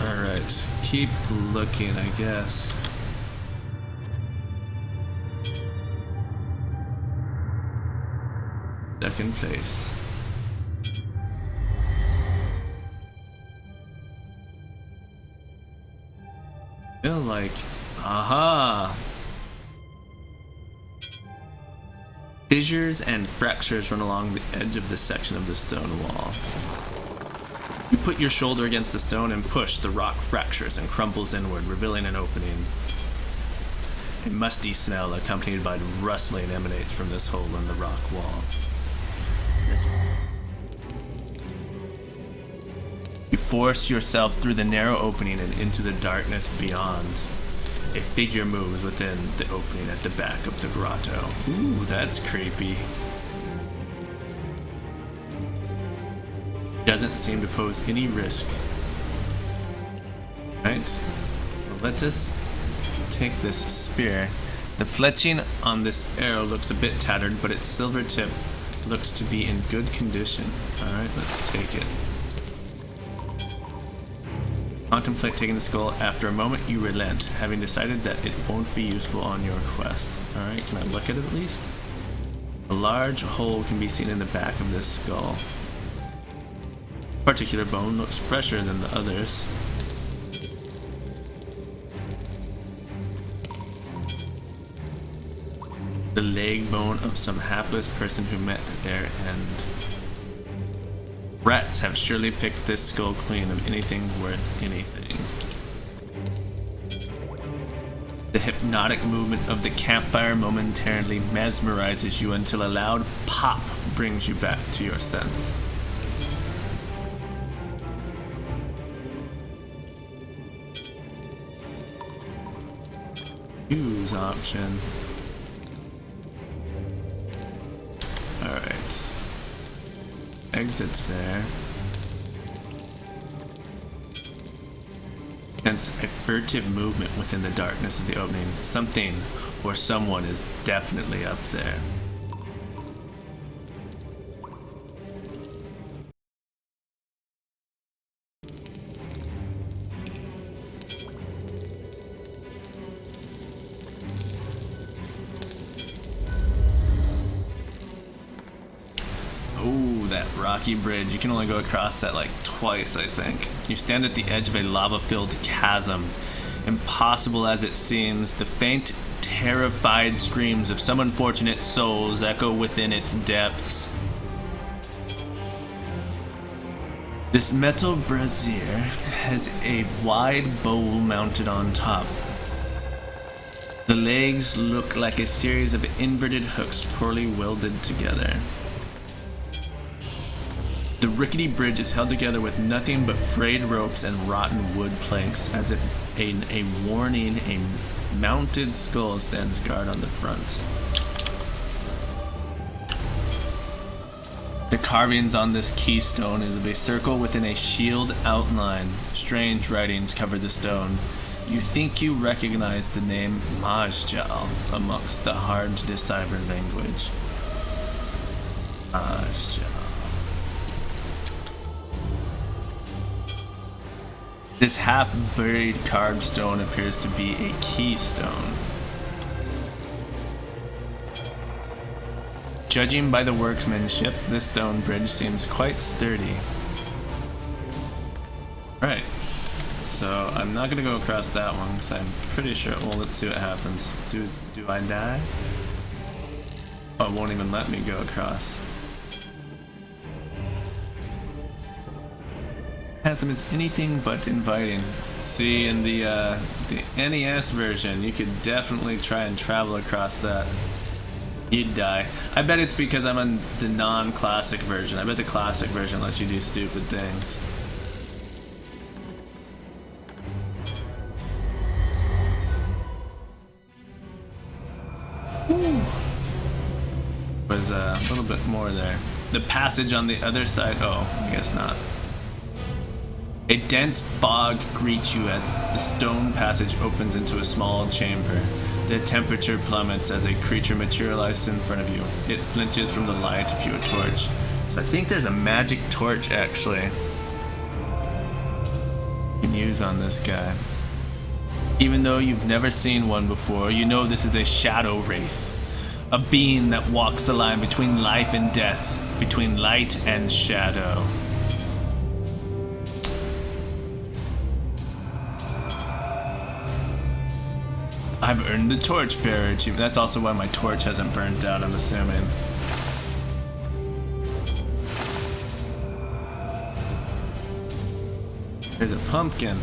Alright. Keep looking, I guess. Second place. Feel like, aha! Fissures and fractures run along the edge of this section of the stone wall. You put your shoulder against the stone and push. The rock fractures and crumbles inward, revealing an opening. A musty smell accompanied by rustling emanates from this hole in the rock wall. You force yourself through the narrow opening and into the darkness beyond. A figure moves within the opening at the back of the grotto. Ooh, that's creepy. Doesn't seem to pose any risk. Right. Well, let us take this spear. The fletching on this arrow looks a bit tattered, but its silver tip looks to be in good condition. Alright, let's take it. Contemplate taking the skull. After a moment you relent, having decided that it won't be useful on your quest. Alright, can I look at it at least? A large hole can be seen in the back of this skull. This particular bone looks fresher than the others. The leg bone of some hapless person who met their end. Rats have surely picked this skull clean of anything worth anything. The hypnotic movement of the campfire momentarily mesmerizes you until a loud pop brings you back to your sense. Use option. Alright. Exits there. Sense a furtive movement within the darkness of the opening. Something or someone is definitely up there. Rocky bridge. You can only go across that like twice, I think. You stand at the edge of a lava-filled chasm. Impossible as it seems, the faint, terrified screams of some unfortunate souls echo within its depths. This metal brazier has a wide bowl mounted on top. The legs look like a series of inverted hooks poorly welded together. The rickety bridge is held together with nothing but frayed ropes and rotten wood planks, as if a warning, a mounted skull stands guard on the front. The carvings on this keystone is of a circle within a shield outline. Strange writings cover the stone. You think you recognize the name Majjal amongst the hard-to-decipher language. Majjal. This half-buried carved stone appears to be a keystone. Judging by the workmanship, this stone bridge seems quite sturdy. Right, so I'm not gonna go across that one because I'm pretty sure. Well, let's see what happens. Do I die? Oh, it won't even let me go across. Chasm is anything but inviting. See, in the NES version, you could definitely try and travel across that. You'd die. I bet it's because I'm on the non-classic version. I bet the classic version lets you do stupid things. Ooh. Was a little bit more there. The passage on the other side. Oh, I guess not. A dense fog greets you as the stone passage opens into a small chamber. The temperature plummets as a creature materializes in front of you. It flinches from the light of your torch. So I think there's a magic torch, actually, you can use on this guy. Even though you've never seen one before, you know this is a shadow wraith. A being that walks the line between life and death, between light and shadow. I've earned the torchbearer achievement. That's also why my torch hasn't burnt out, I'm assuming. There's a pumpkin.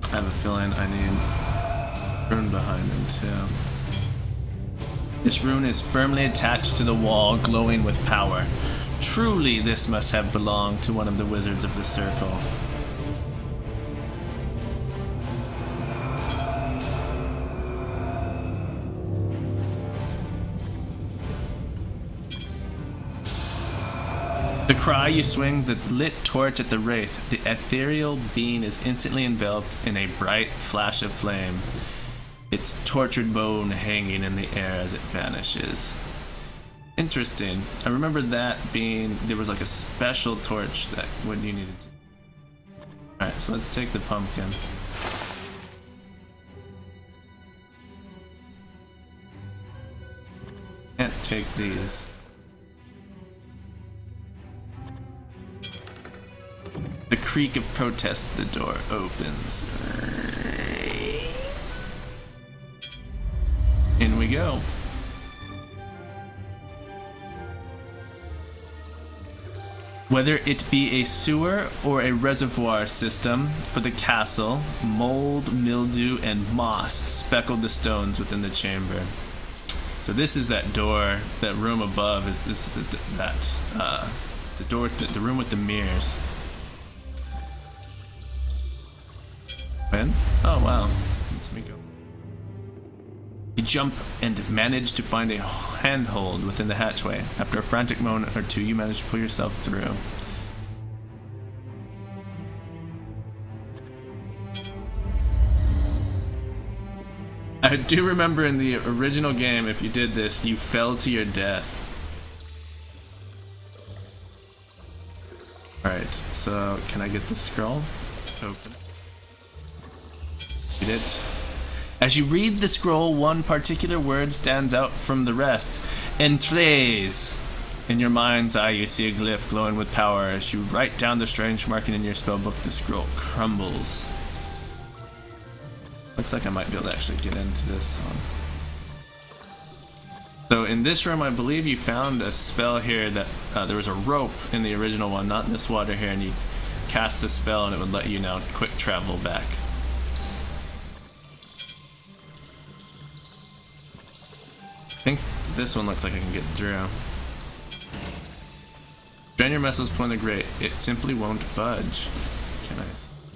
I have a feeling I need rune behind him too. This rune is firmly attached to the wall, glowing with power. Truly, this must have belonged to one of the wizards of the circle. The cry, you swing the lit torch at the wraith. The ethereal being is instantly enveloped in a bright flash of flame, its tortured bone hanging in the air as it vanishes. Interesting. I remember that being, there was like a special torch that when you needed to. Alright, so let's take the pumpkin. Can't take these. The creak of protest, the door opens. In we go. Whether it be a sewer or a reservoir system for the castle, mold, mildew, and moss speckled the stones within the chamber. So this is that door, that room above is the door, the room with the mirrors. When? Oh wow, let me go. You jump and manage to find a handhold within the hatchway. After a frantic moment or two, you manage to pull yourself through. I do remember in the original game, if you did this, you fell to your death. Alright, so can I get the scroll? Open. Read it. As you read the scroll, one particular word stands out from the rest. Entrays. In your mind's eye, you see a glyph glowing with power. As you write down the strange marking in your spellbook, the scroll crumbles. Looks like I might be able to actually get into this one. So in this room, I believe you found a spell here that there was a rope in the original one, not in this water here, and you cast the spell and it would let you now quick travel back. I think this one looks like I can get through. Drain your muscles, pull in the grate. It simply won't budge. Can I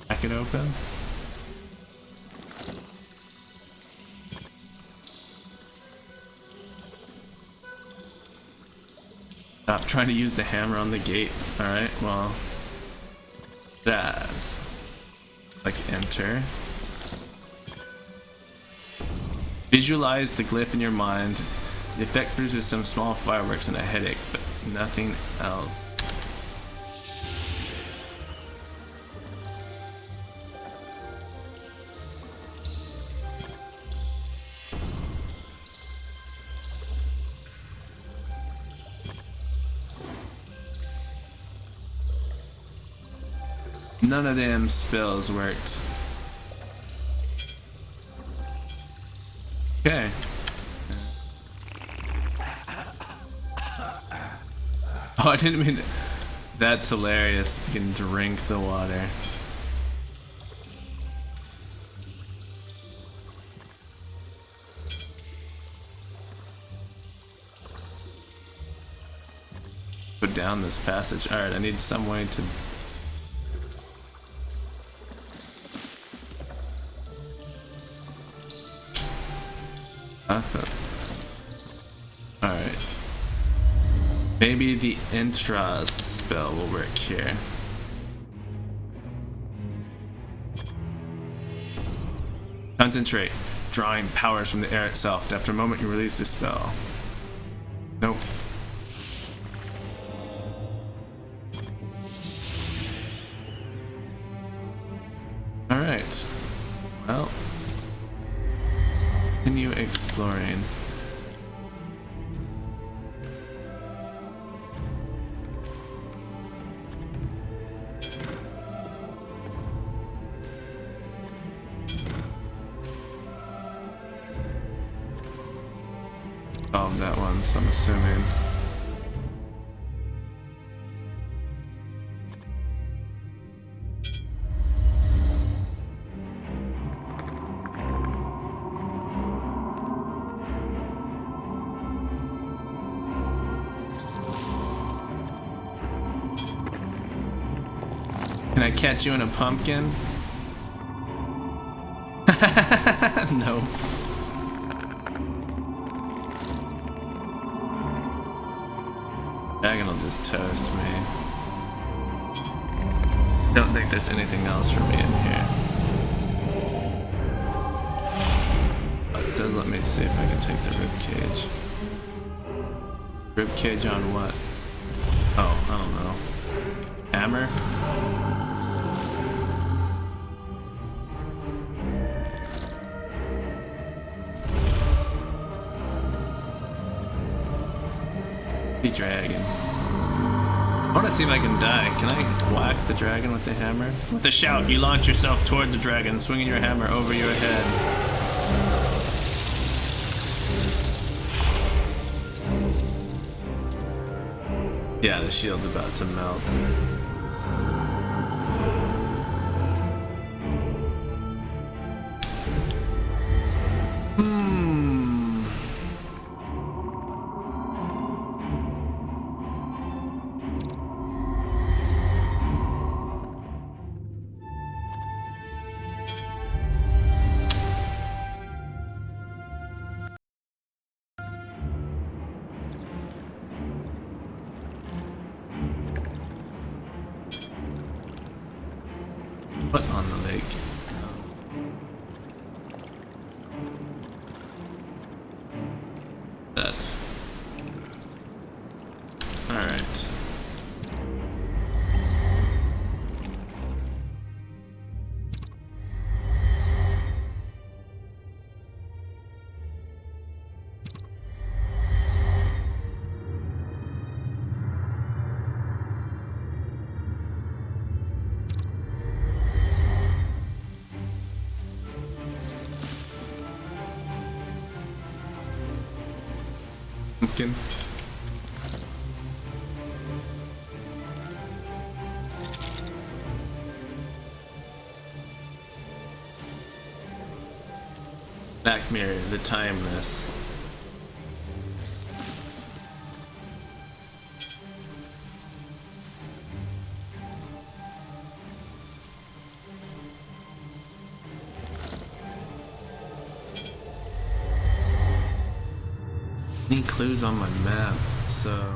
crack it open? Stop trying to use the hammer on the gate. Alright, well. That's like enter. Visualize the glyph in your mind. The effect produces some small fireworks and a headache, but nothing else. None of them spells worked. Okay. Oh, I didn't mean to. That's hilarious. You can drink the water. Go down this passage. Alright, I need some way to. Alright. Maybe the intras spell will work here. Concentrate. Drawing powers from the air itself. After a moment you release the spell. Nope. Alright. Well. Continue exploring. Solved that one, so I'm assuming. I catch you in a pumpkin? Nope. Dragon will just toast me. Don't think there's anything else for me in here. It does let me see if I can take the ribcage. Ribcage on what? Oh, I don't know. Hammer? Dragon. I want to see if I can die. Can I whack the dragon with the hammer? With a shout, you launch yourself towards the dragon, swinging your hammer over your head. Yeah, the shield's about to melt. Put on the lake. That. Alright. Pumpkin. Black Mirror, the Timeless. Any clues on my map, so...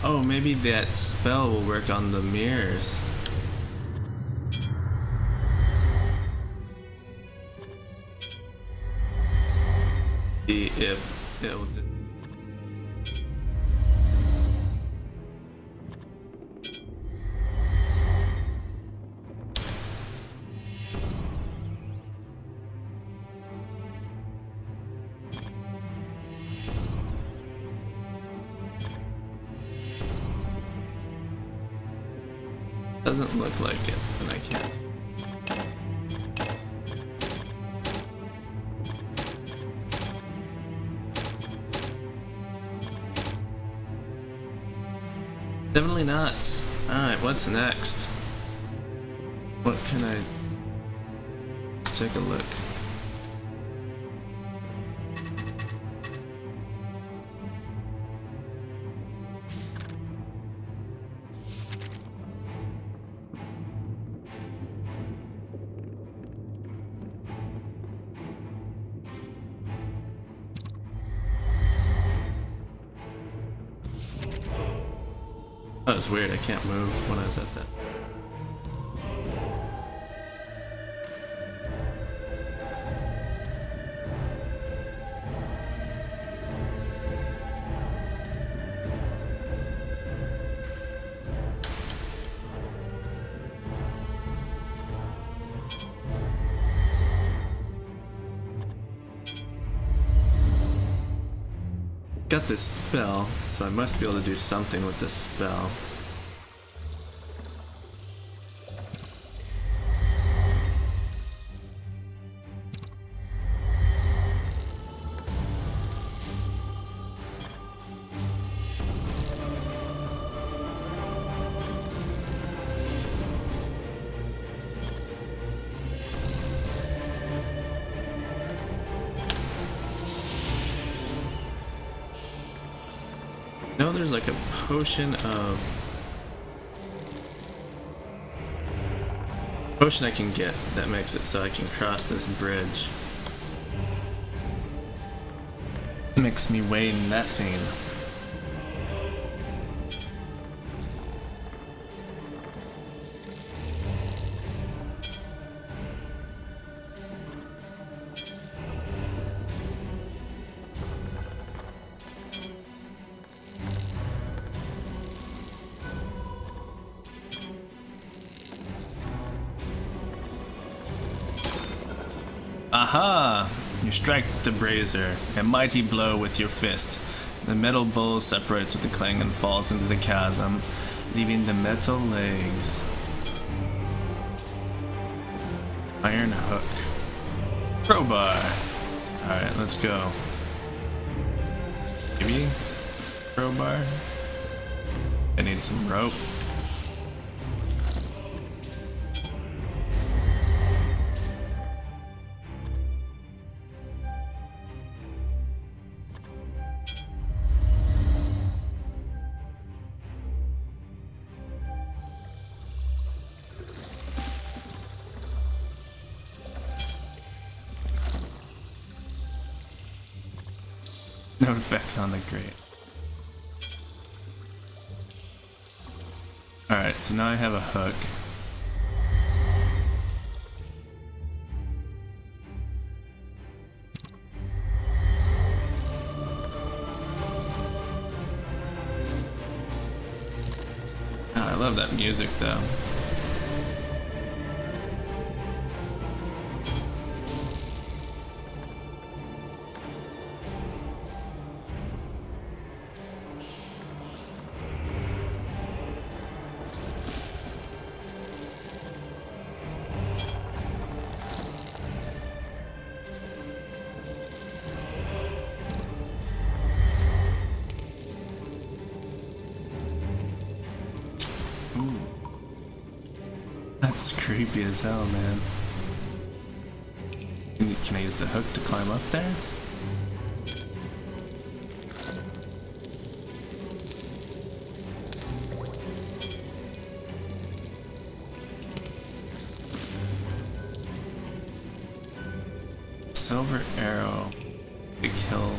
Oh, maybe that spell will work on the mirrors. See if it will... Doesn't look like it, and I can't. Definitely not. Alright, what's next? What can I... Let's take a look. That was weird, I can't move when I was at that. Got this spell, so I must be able to do something with this spell. I know there's like a potion I can get that makes it so I can cross this bridge. Makes me weigh nothing. Aha! You strike the brazier, a mighty blow with your fist. The metal bowl separates with a clang and falls into the chasm, leaving the metal legs. Iron hook. Crowbar! Alright, let's go. Maybe? Crowbar? I need some rope. No effects on the grate. Alright, so now I have a hook. Oh, I love that music though. That's creepy as hell, man. Can I use the hook to climb up there? Silver arrow to kill.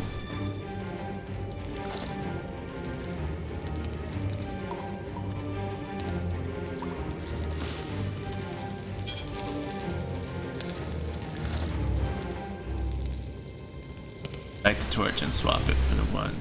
Light the torch and swap it for the one.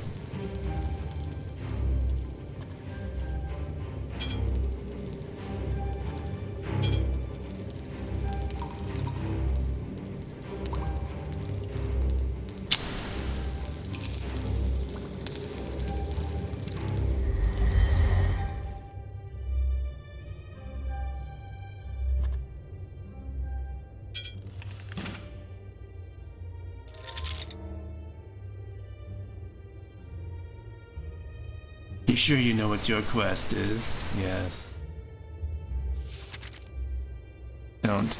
You sure you know what your quest is? Yes. Don't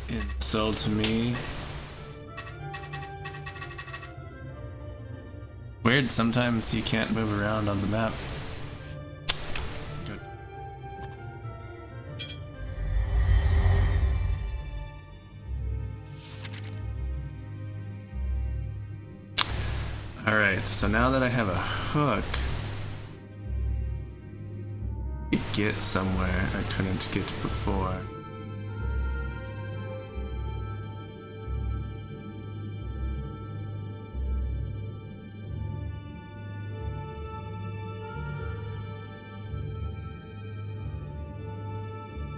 insult me. Weird, sometimes you can't move around on the map. Good. Alright, so now that I have a hook, get somewhere I couldn't get before.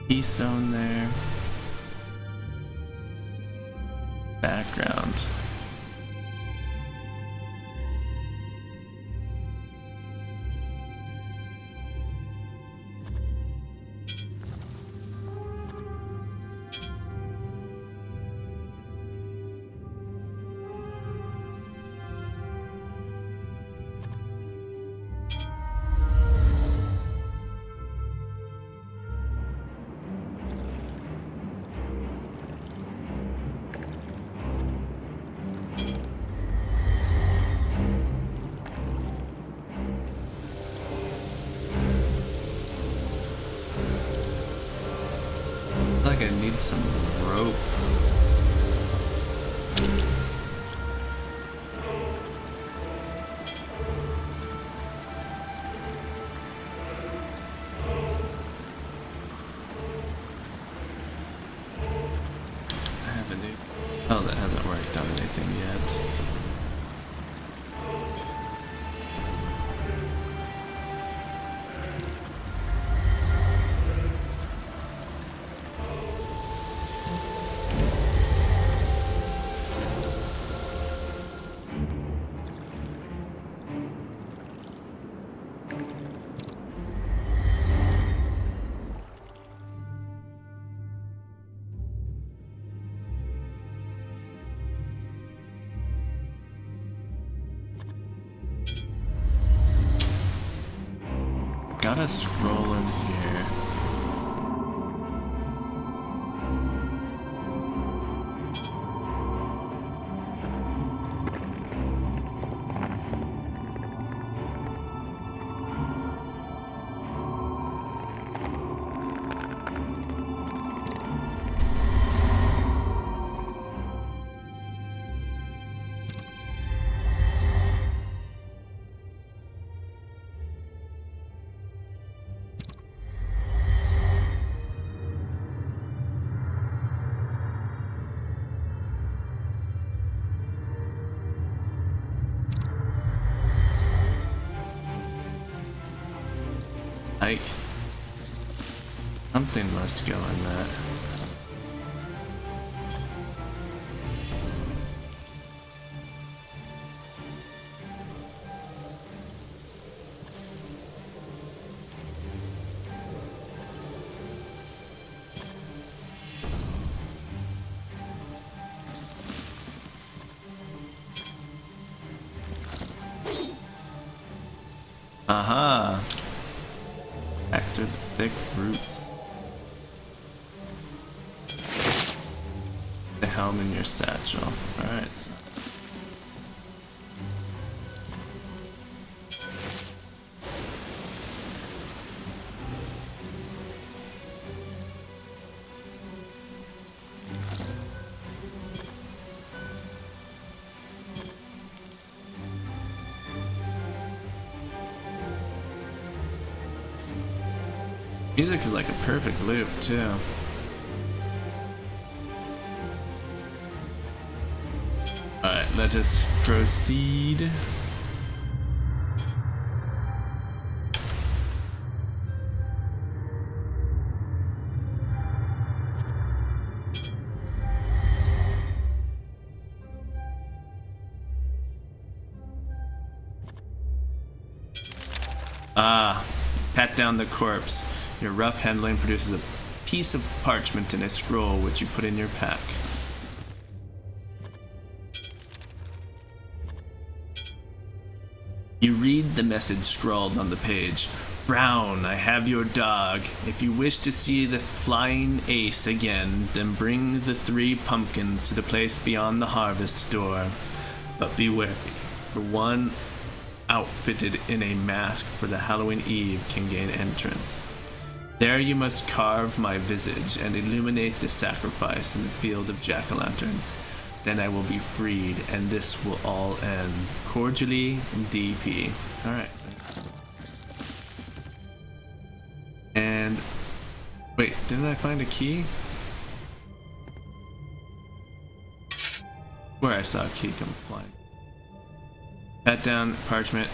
Keystone there. Background. like I need some rope. I have a new... Oh, that hasn't worked on anything yet. Gotta scroll in here. Like, something must go in that. Aha! Back to the thick roots. The helm in your satchel. Alright. Music is like a perfect loop, too. Alright, let us proceed. Ah, pat down the corpse. Your rough handling produces a piece of parchment and a scroll which you put in your pack. You read the message scrawled on the page. Brown, I have your dog. If you wish to see the flying ace again, then bring the 3 pumpkins to the place beyond the harvest door. But beware, for one outfitted in a mask for the Halloween Eve can gain entrance. There you must carve my visage and illuminate the sacrifice in the field of jack-o'-lanterns. Then I will be freed, and this will all end. Cordially, DP. Alright. And... wait, didn't I find a key? Where I saw a key come flying. Pat down, parchment.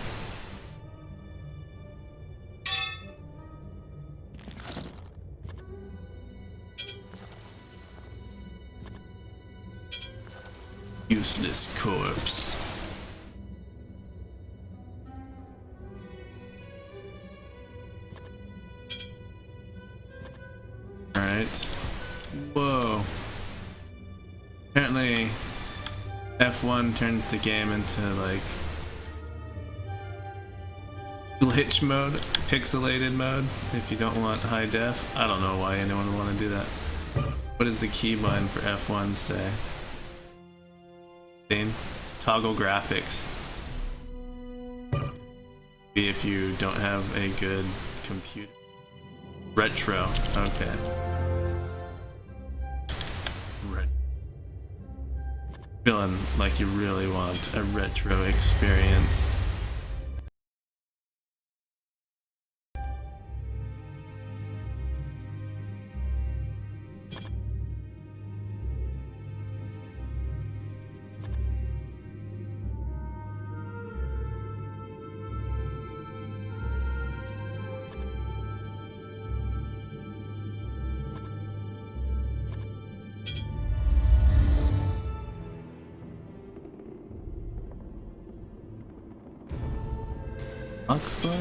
Useless corpse. Alright. Whoa. Apparently F1 turns the game into like glitch mode, pixelated mode, if you don't want high def. I don't know why anyone would want to do that. What does the keybind for F1 say? Toggle graphics. Maybe if you don't have a good computer. Retro, okay. Feeling like you really want a retro experience. Oxboy?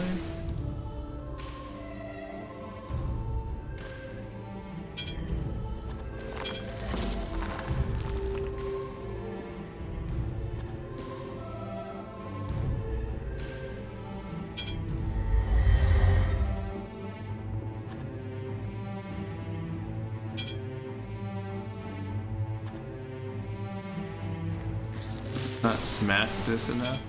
Not smack this enough?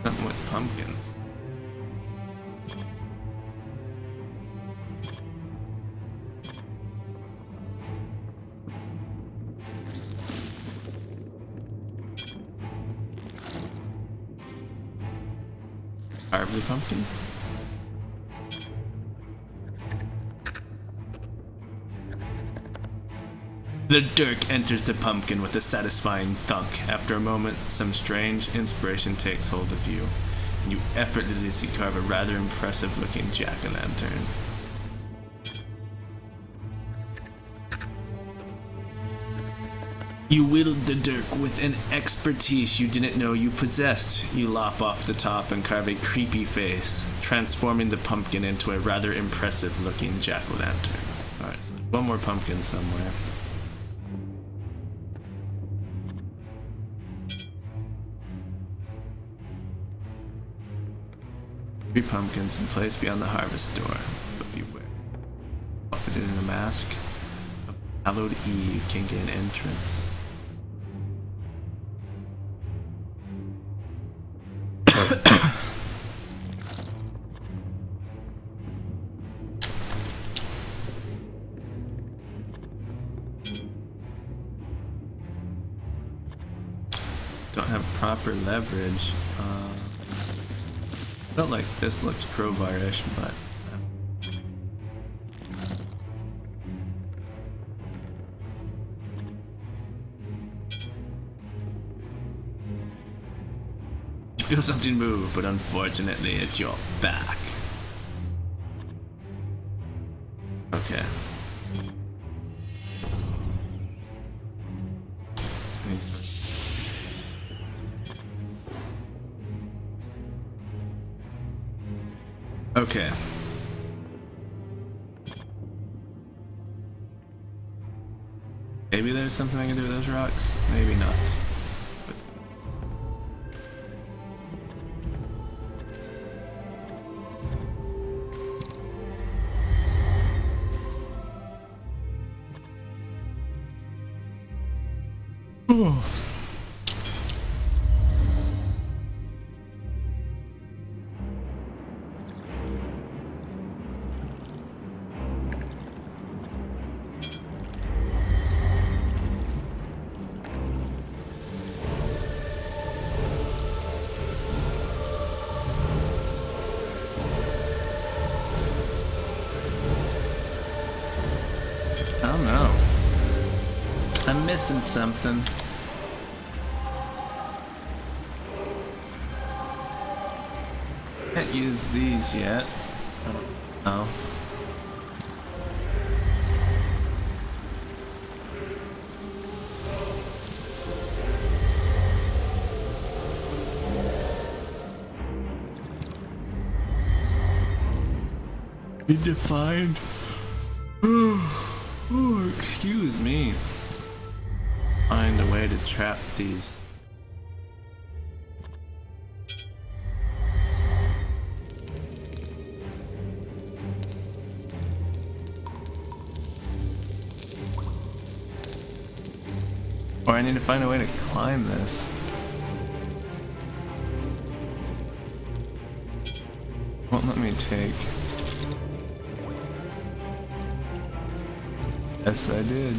Something with pumpkins. Carve the pumpkin? The dirk enters the pumpkin with a satisfying thunk. After a moment, some strange inspiration takes hold of you, and you effortlessly carve a rather impressive-looking jack-o'-lantern. You wield the dirk with an expertise you didn't know you possessed. You lop off the top and carve a creepy face, transforming the pumpkin into a rather impressive-looking jack-o'-lantern. Alright, so one more pumpkin somewhere. 3 pumpkins in place beyond the harvest door, but beware. Buffeted in a mask of hallowed eve can gain entrance. Don't have proper leverage. Felt like this looked crowbar-ish, but you feel something move, but unfortunately it's your back. Okay. Okay. Maybe there's something I can do with those rocks. Maybe not. But... I don't know. I'm missing something. Can't use these yet. Oh. Need to find. Oh, excuse me. Find a way to trap these. Or I need to find a way to climb this. Won't let me take. Yes, I did.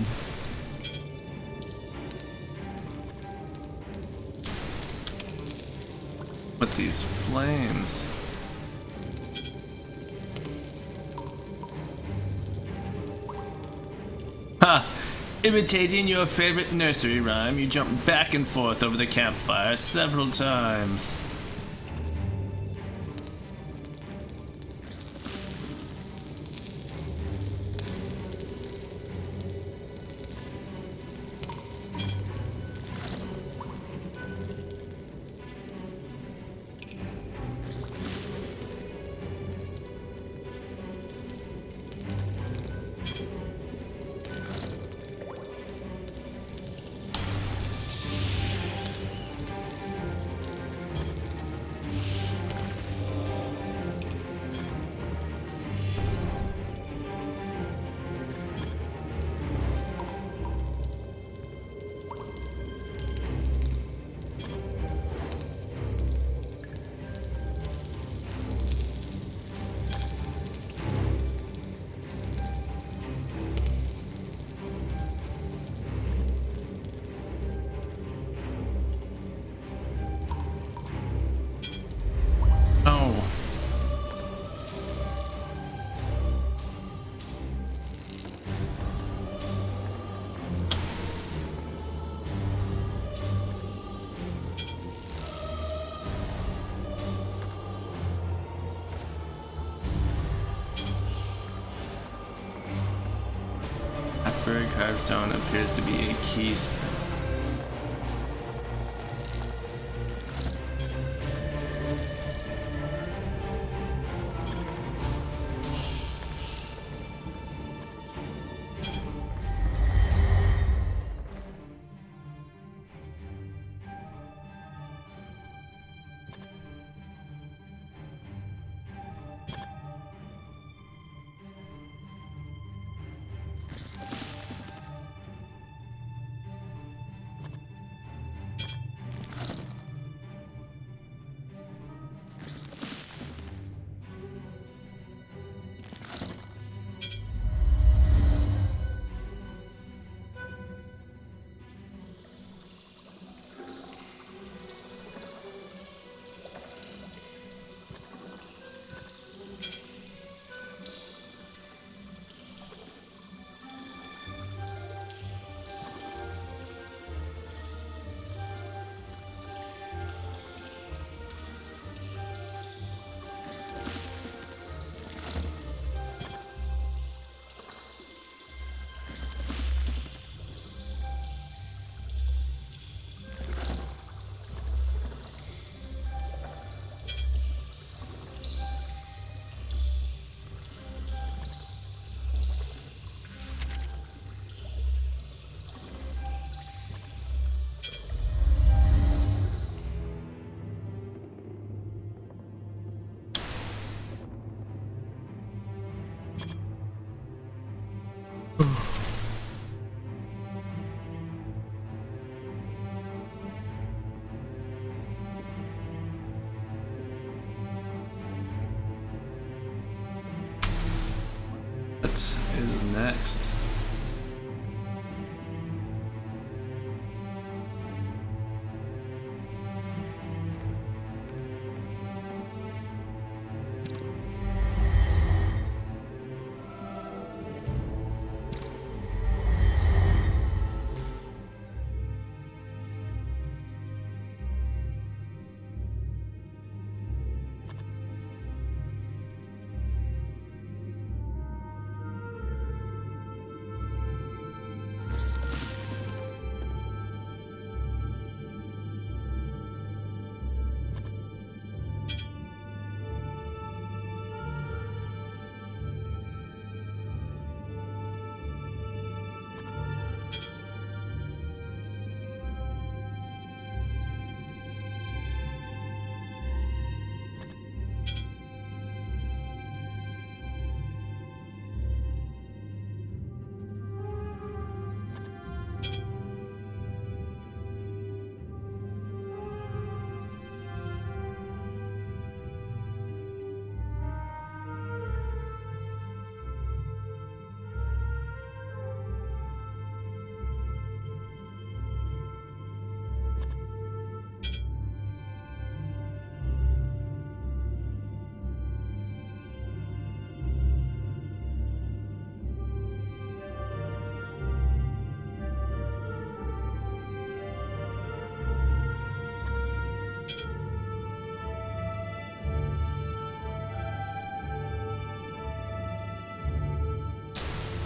But these flames. Ha! Imitating your favorite nursery rhyme, you jump back and forth over the campfire several times. Oh. That bird carved stone appears to be a keystone.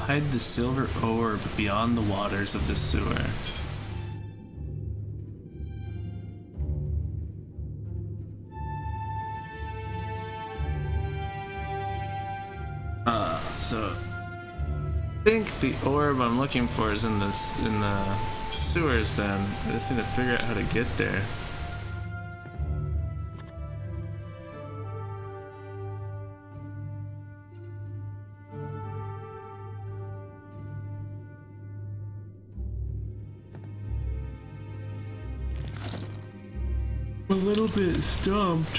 Hide the silver orb beyond the waters of the sewer. So I think the orb I'm looking for is in the sewers. Then I just need to figure out how to get there. A little bit stumped.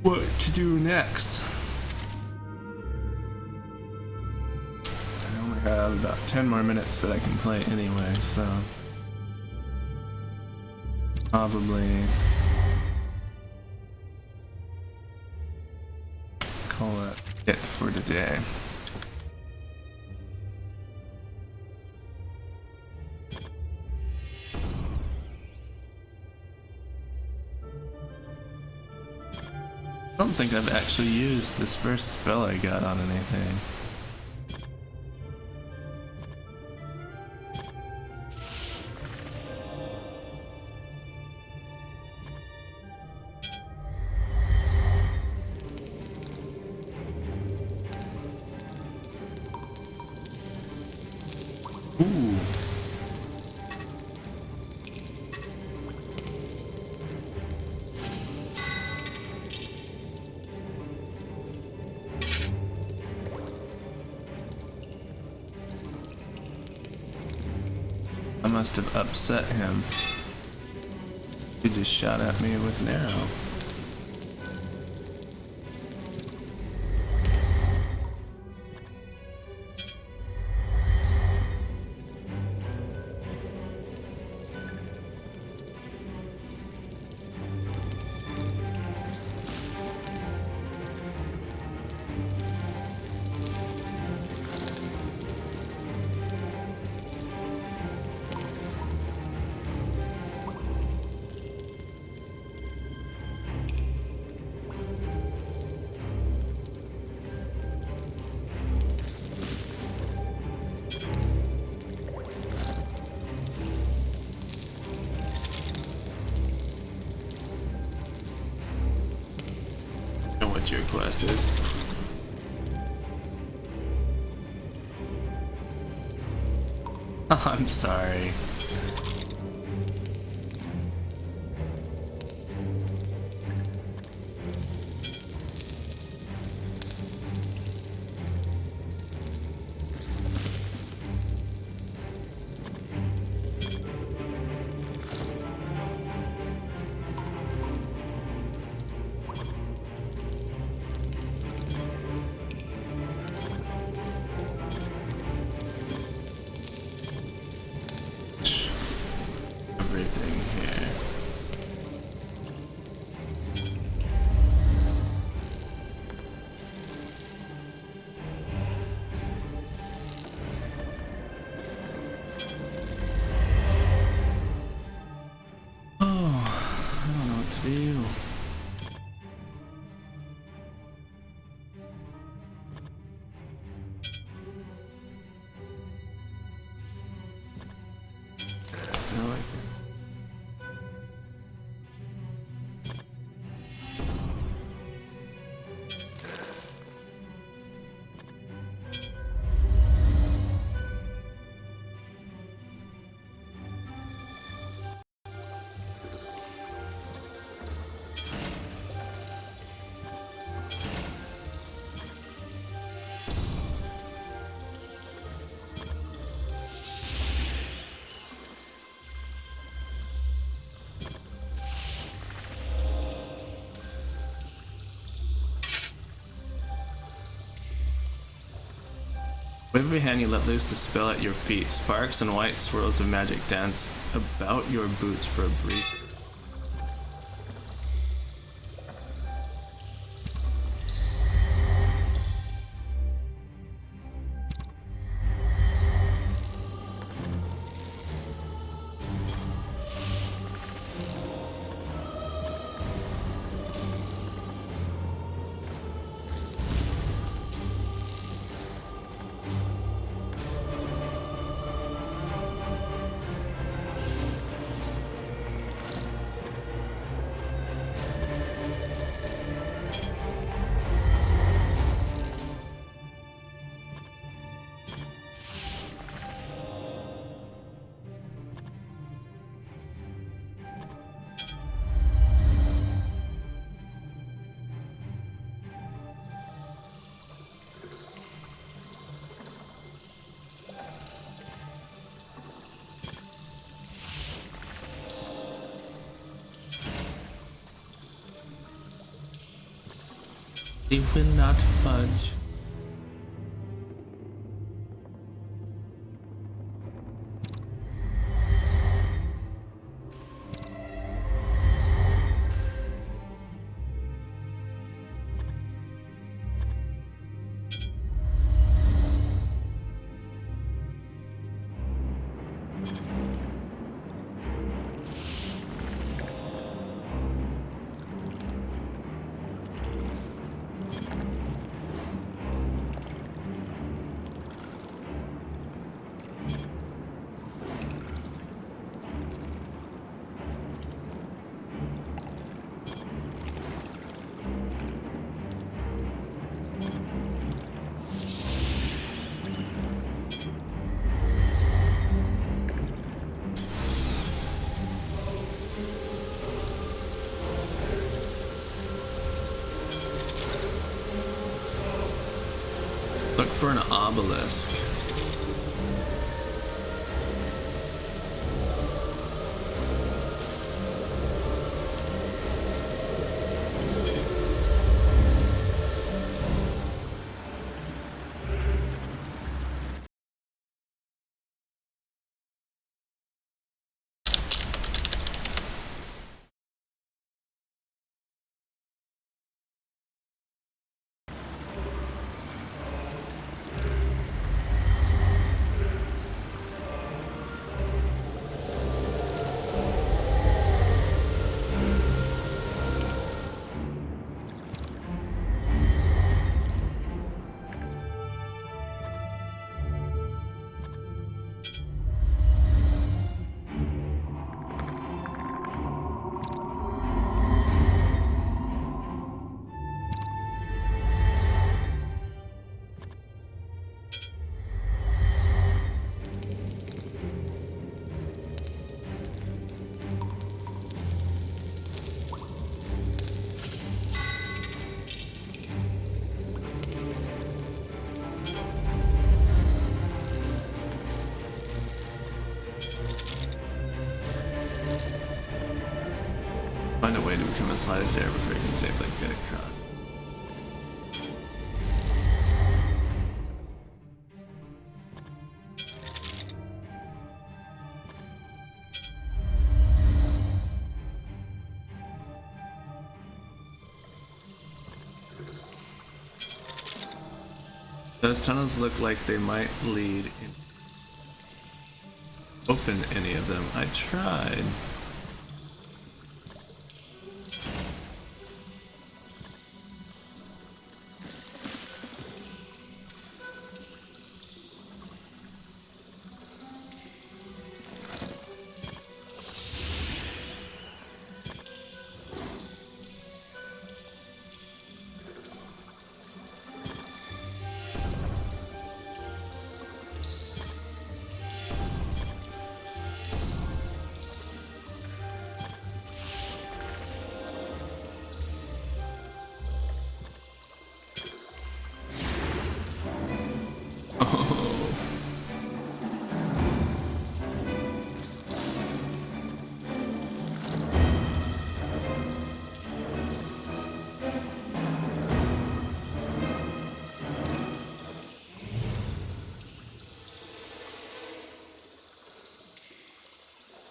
What to do next? I only have about 10 more minutes that I can play anyway, so probably call it for today. I don't think I've actually used this first spell I got on anything. Ooh. I must have upset him. He just shot at me with an arrow. What your quest is. I'm sorry. Everything here. Oh, I don't know what to do. No, I can't. With every hand you let loose the spell at your feet. Sparks and white swirls of magic dance about your boots for a brief. They will not budge. Look for an obelisk. Find a way to become as light as air before you can safely get across. Those tunnels look like they might lead in. Open any of them. I tried.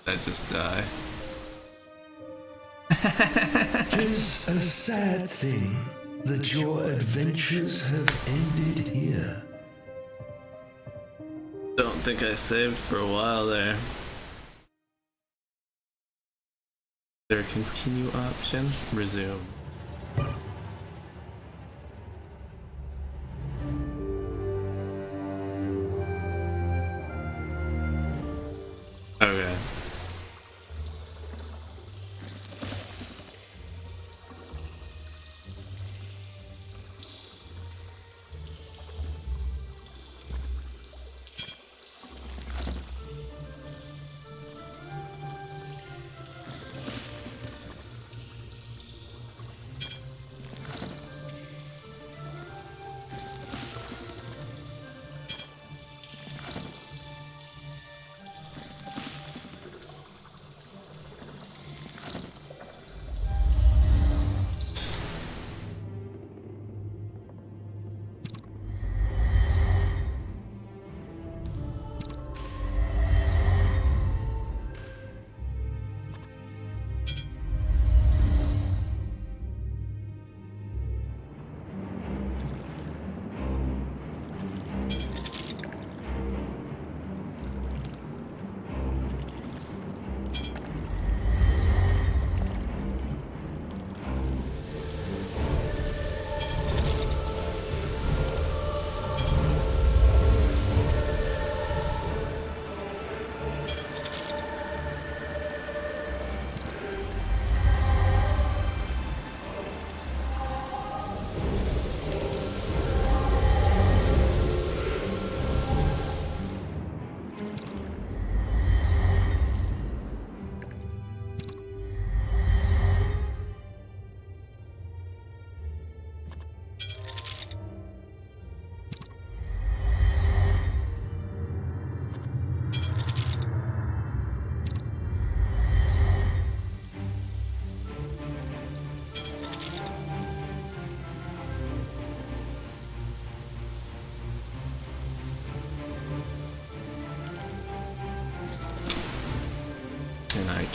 I just die.
Tis a sad thing that your adventures have ended here.
Don't think I saved for a while there. Is there a continue option? Resume. Okay.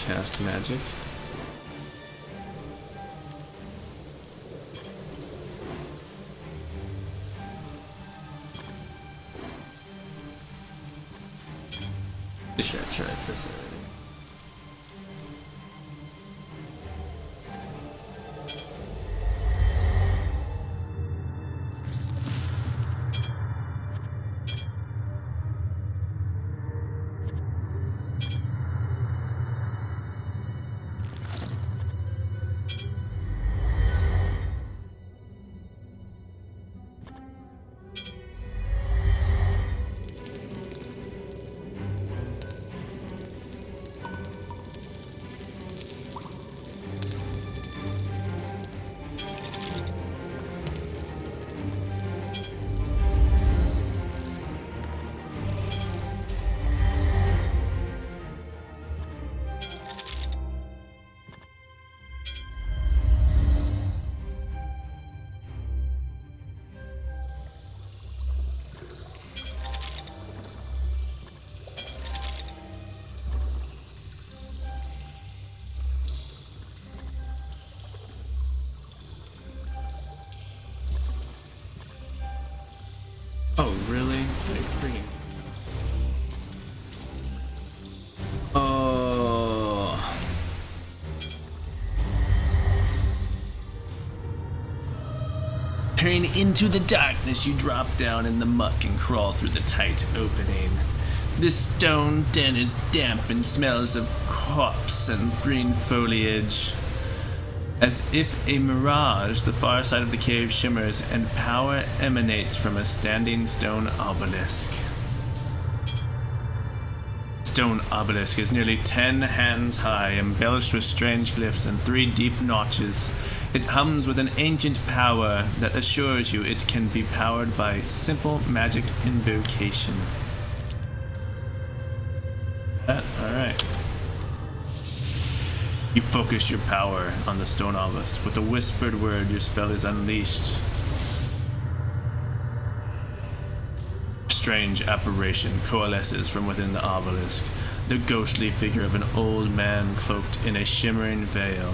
cast magic. Sure, I tried this already. Oh, really? Like, freaking. Oh. Peering into the darkness, you drop down in the muck and crawl through the tight opening. This stone den is damp and smells of corpse and green foliage. As if a mirage, the far side of the cave shimmers and power emanates from a standing stone obelisk. Stone obelisk is nearly 10 hands high, embellished with strange glyphs and 3 deep notches. It hums with an ancient power that assures you it can be powered by simple magic invocation. Alright. You focus your power on the stone obelisk. With a whispered word, your spell is unleashed. A strange apparition coalesces from within the obelisk, the ghostly figure of an old man cloaked in a shimmering veil.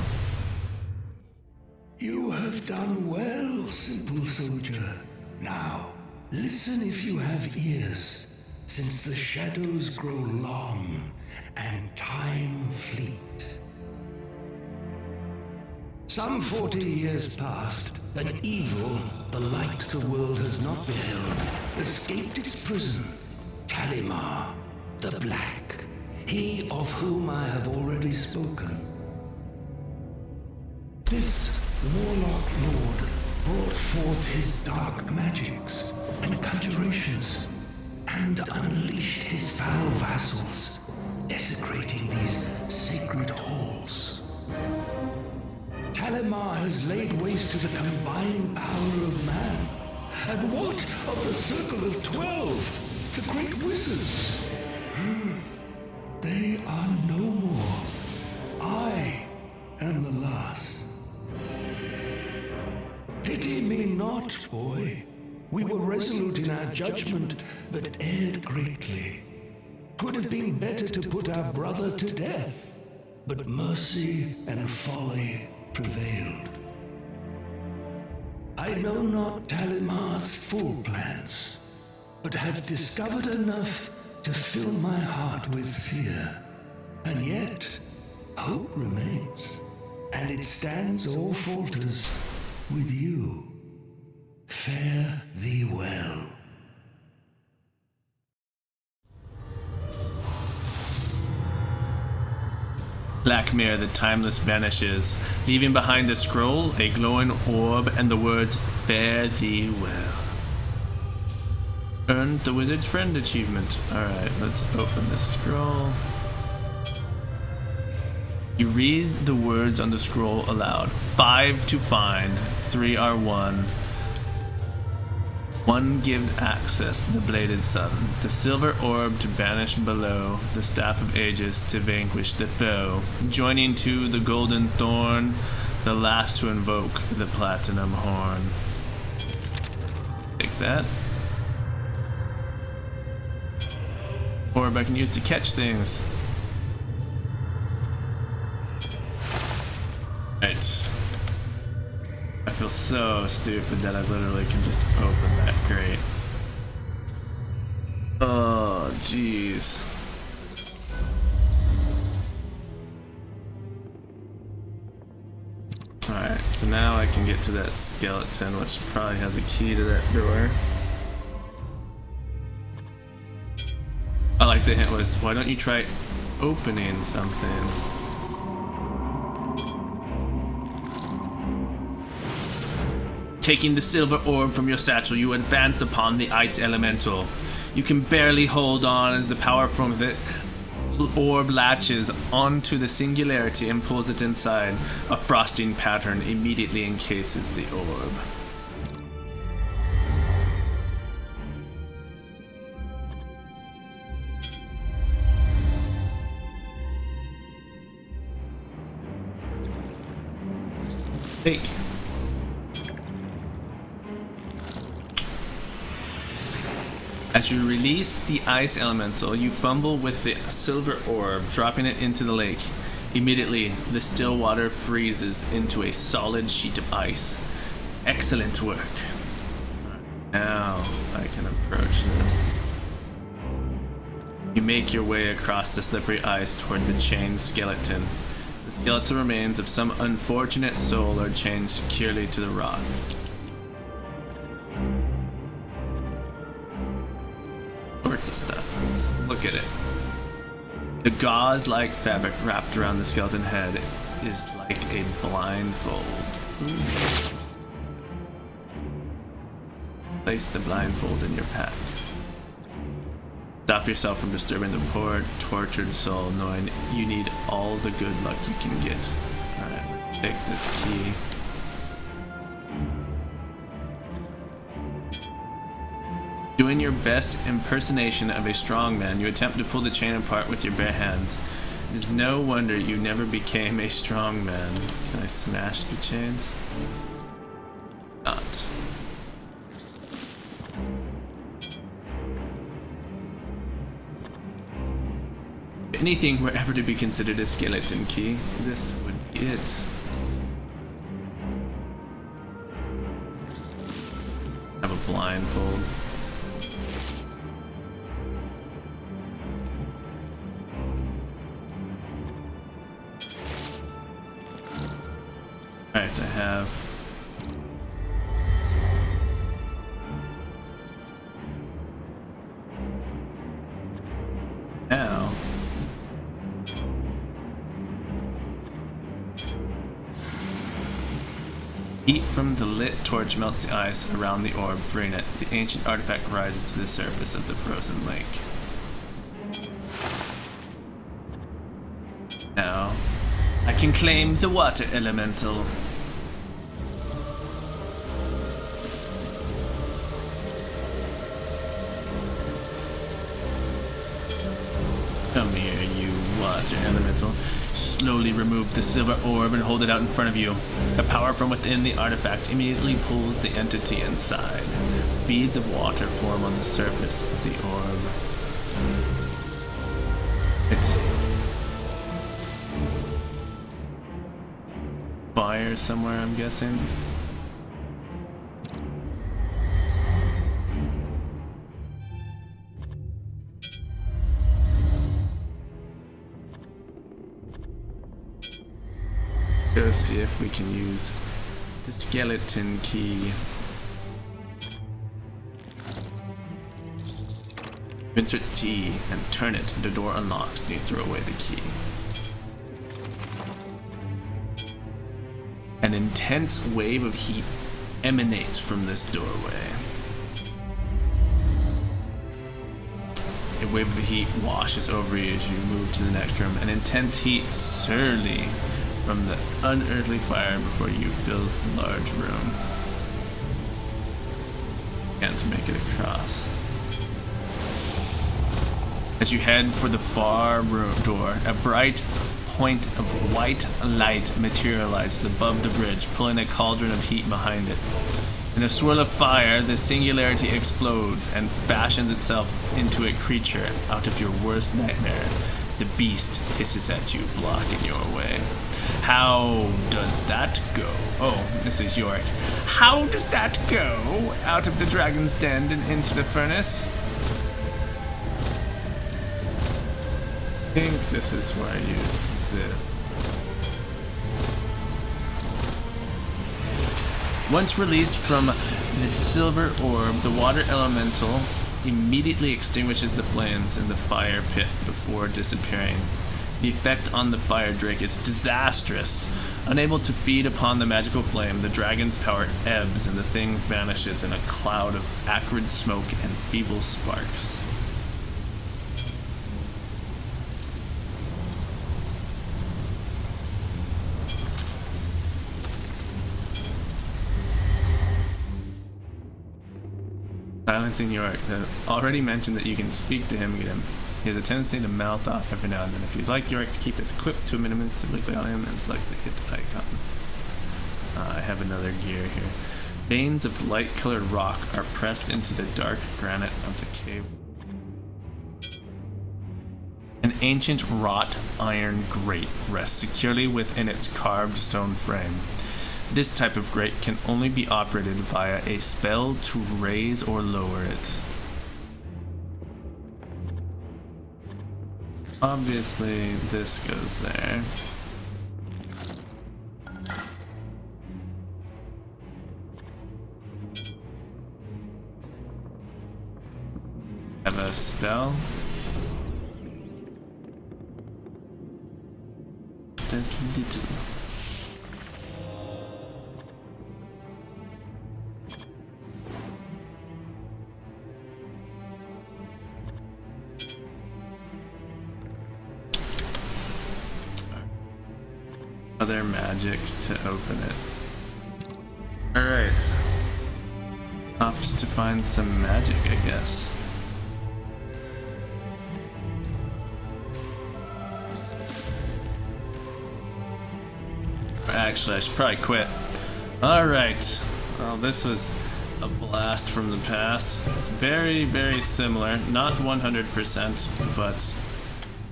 You have done well, simple soldier. Now, listen if you have ears, since the shadows grow long and time fleet. Some 40 years past, an evil, the likes the world has not beheld, escaped its prison. Talimar, the Black, he of whom I have already spoken. This warlock lord brought forth his dark magics and conjurations, and unleashed his foul vassals, desecrating these sacred halls. Talimar has laid waste to the combined power of man. And what of the Circle of 12, the great wizards? They are no more. I am the last. Pity me not, boy. We were resolute in our judgment, but erred greatly. 'Twould have been better to put our brother to death, but mercy and folly prevailed. I know not Talimar's full plans, but have discovered enough to fill my heart with fear. And yet, hope remains, and it stands or falters with you. Fare thee well.
Blackmere the Timeless vanishes, leaving behind a scroll, a glowing orb, and the words, "Fare thee well." Earned the Wizard's Friend achievement. Alright, let's open the scroll. You read the words on the scroll aloud. 5 to find, 3 are won. 1 gives access to the Bladed Sun, the silver orb to banish below, the Staff of Ages to vanquish the foe, joining to the Golden Thorn, the last to invoke the Platinum Horn. Take that. Orb I can use to catch things. Right. I feel so stupid that I literally can just open that crate. Oh, jeez. Alright, so now I can get to that skeleton, which probably has a key to that door. I like the hint was, why don't you try opening something? Taking the silver orb from your satchel, you advance upon the ice elemental. You can barely hold on as the power from the orb latches onto the singularity and pulls it inside. A frosting pattern immediately encases the orb. Take. As you release the ice elemental, you fumble with the silver orb, dropping it into the lake. Immediately, the still water freezes into a solid sheet of ice. Excellent work. Now I can approach this. You make your way across the slippery ice toward the chained skeleton. The skeletal remains of some unfortunate soul are chained securely to the rock. Sorts of stuff. Just look at it. The gauze-like fabric wrapped around the skeleton head is like a blindfold. Ooh. Place the blindfold in your pack. Stop yourself from disturbing the poor, tortured soul, knowing you need all the good luck you can get. Alright, let's take this key. Doing your best impersonation of a strongman, you attempt to pull the chain apart with your bare hands. It is no wonder you never became a strongman. Can I smash the chains? Not. If anything were ever to be considered a skeleton key, this would be it. Have a blindfold. Alright, I have now heat from the lit torch melts the ice around the orb, freeing it. The ancient artifact rises to the surface of the frozen lake. Now I can claim the water elemental. Come here, you water elemental. Slowly remove the silver orb and hold it out in front of you. The power from within the artifact immediately pulls the entity inside. Beads of water form on the surface of the orb. It's fire somewhere, I'm guessing. Go see if we can use the skeleton key. Insert the key and turn it. The door unlocks and you throw away the key. An intense wave of heat emanates from this doorway. A wave of heat washes over you as you move to the next room. An intense heat surely from the unearthly fire before you fills the large room. Can't make it across. As you head for the far room door, a bright point of white light materializes above the bridge, pulling a cauldron of heat behind it. In a swirl of fire, the singularity explodes and fashions itself into a creature out of your worst nightmare. The beast hisses at you, blocking your way. How does that go? Oh, this is Yorick. How does that go? Out of the dragon's den and into the furnace? I think this is where I use this. Once released from the silver orb, the water elemental immediately extinguishes the flames in the fire pit before disappearing. The effect on the fire drake is disastrous. Unable to feed upon the magical flame, the dragon's power ebbs and the thing vanishes in a cloud of acrid smoke and feeble sparks. Silencing Yorick. Already mentioned that you can speak to him again. He has a tendency to mouth off every now and then. If you'd like Yorick to keep his quip to a minimum, simply click on him and select the hit icon. I have another gear here. Veins of light-colored rock are pressed into the dark granite of the cave. An ancient wrought iron grate rests securely within its carved stone frame. This type of grate can only be operated via a spell to raise or lower it. Obviously, this goes there. Have a spell. Other magic to open it. Alright. Opt to find some magic, I guess. Actually, I should probably quit. Alright. Well, this was a blast from the past. It's very, very similar. Not 100%, but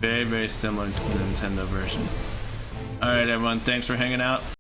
very, very similar to the Nintendo version. Alright everyone, thanks for hanging out.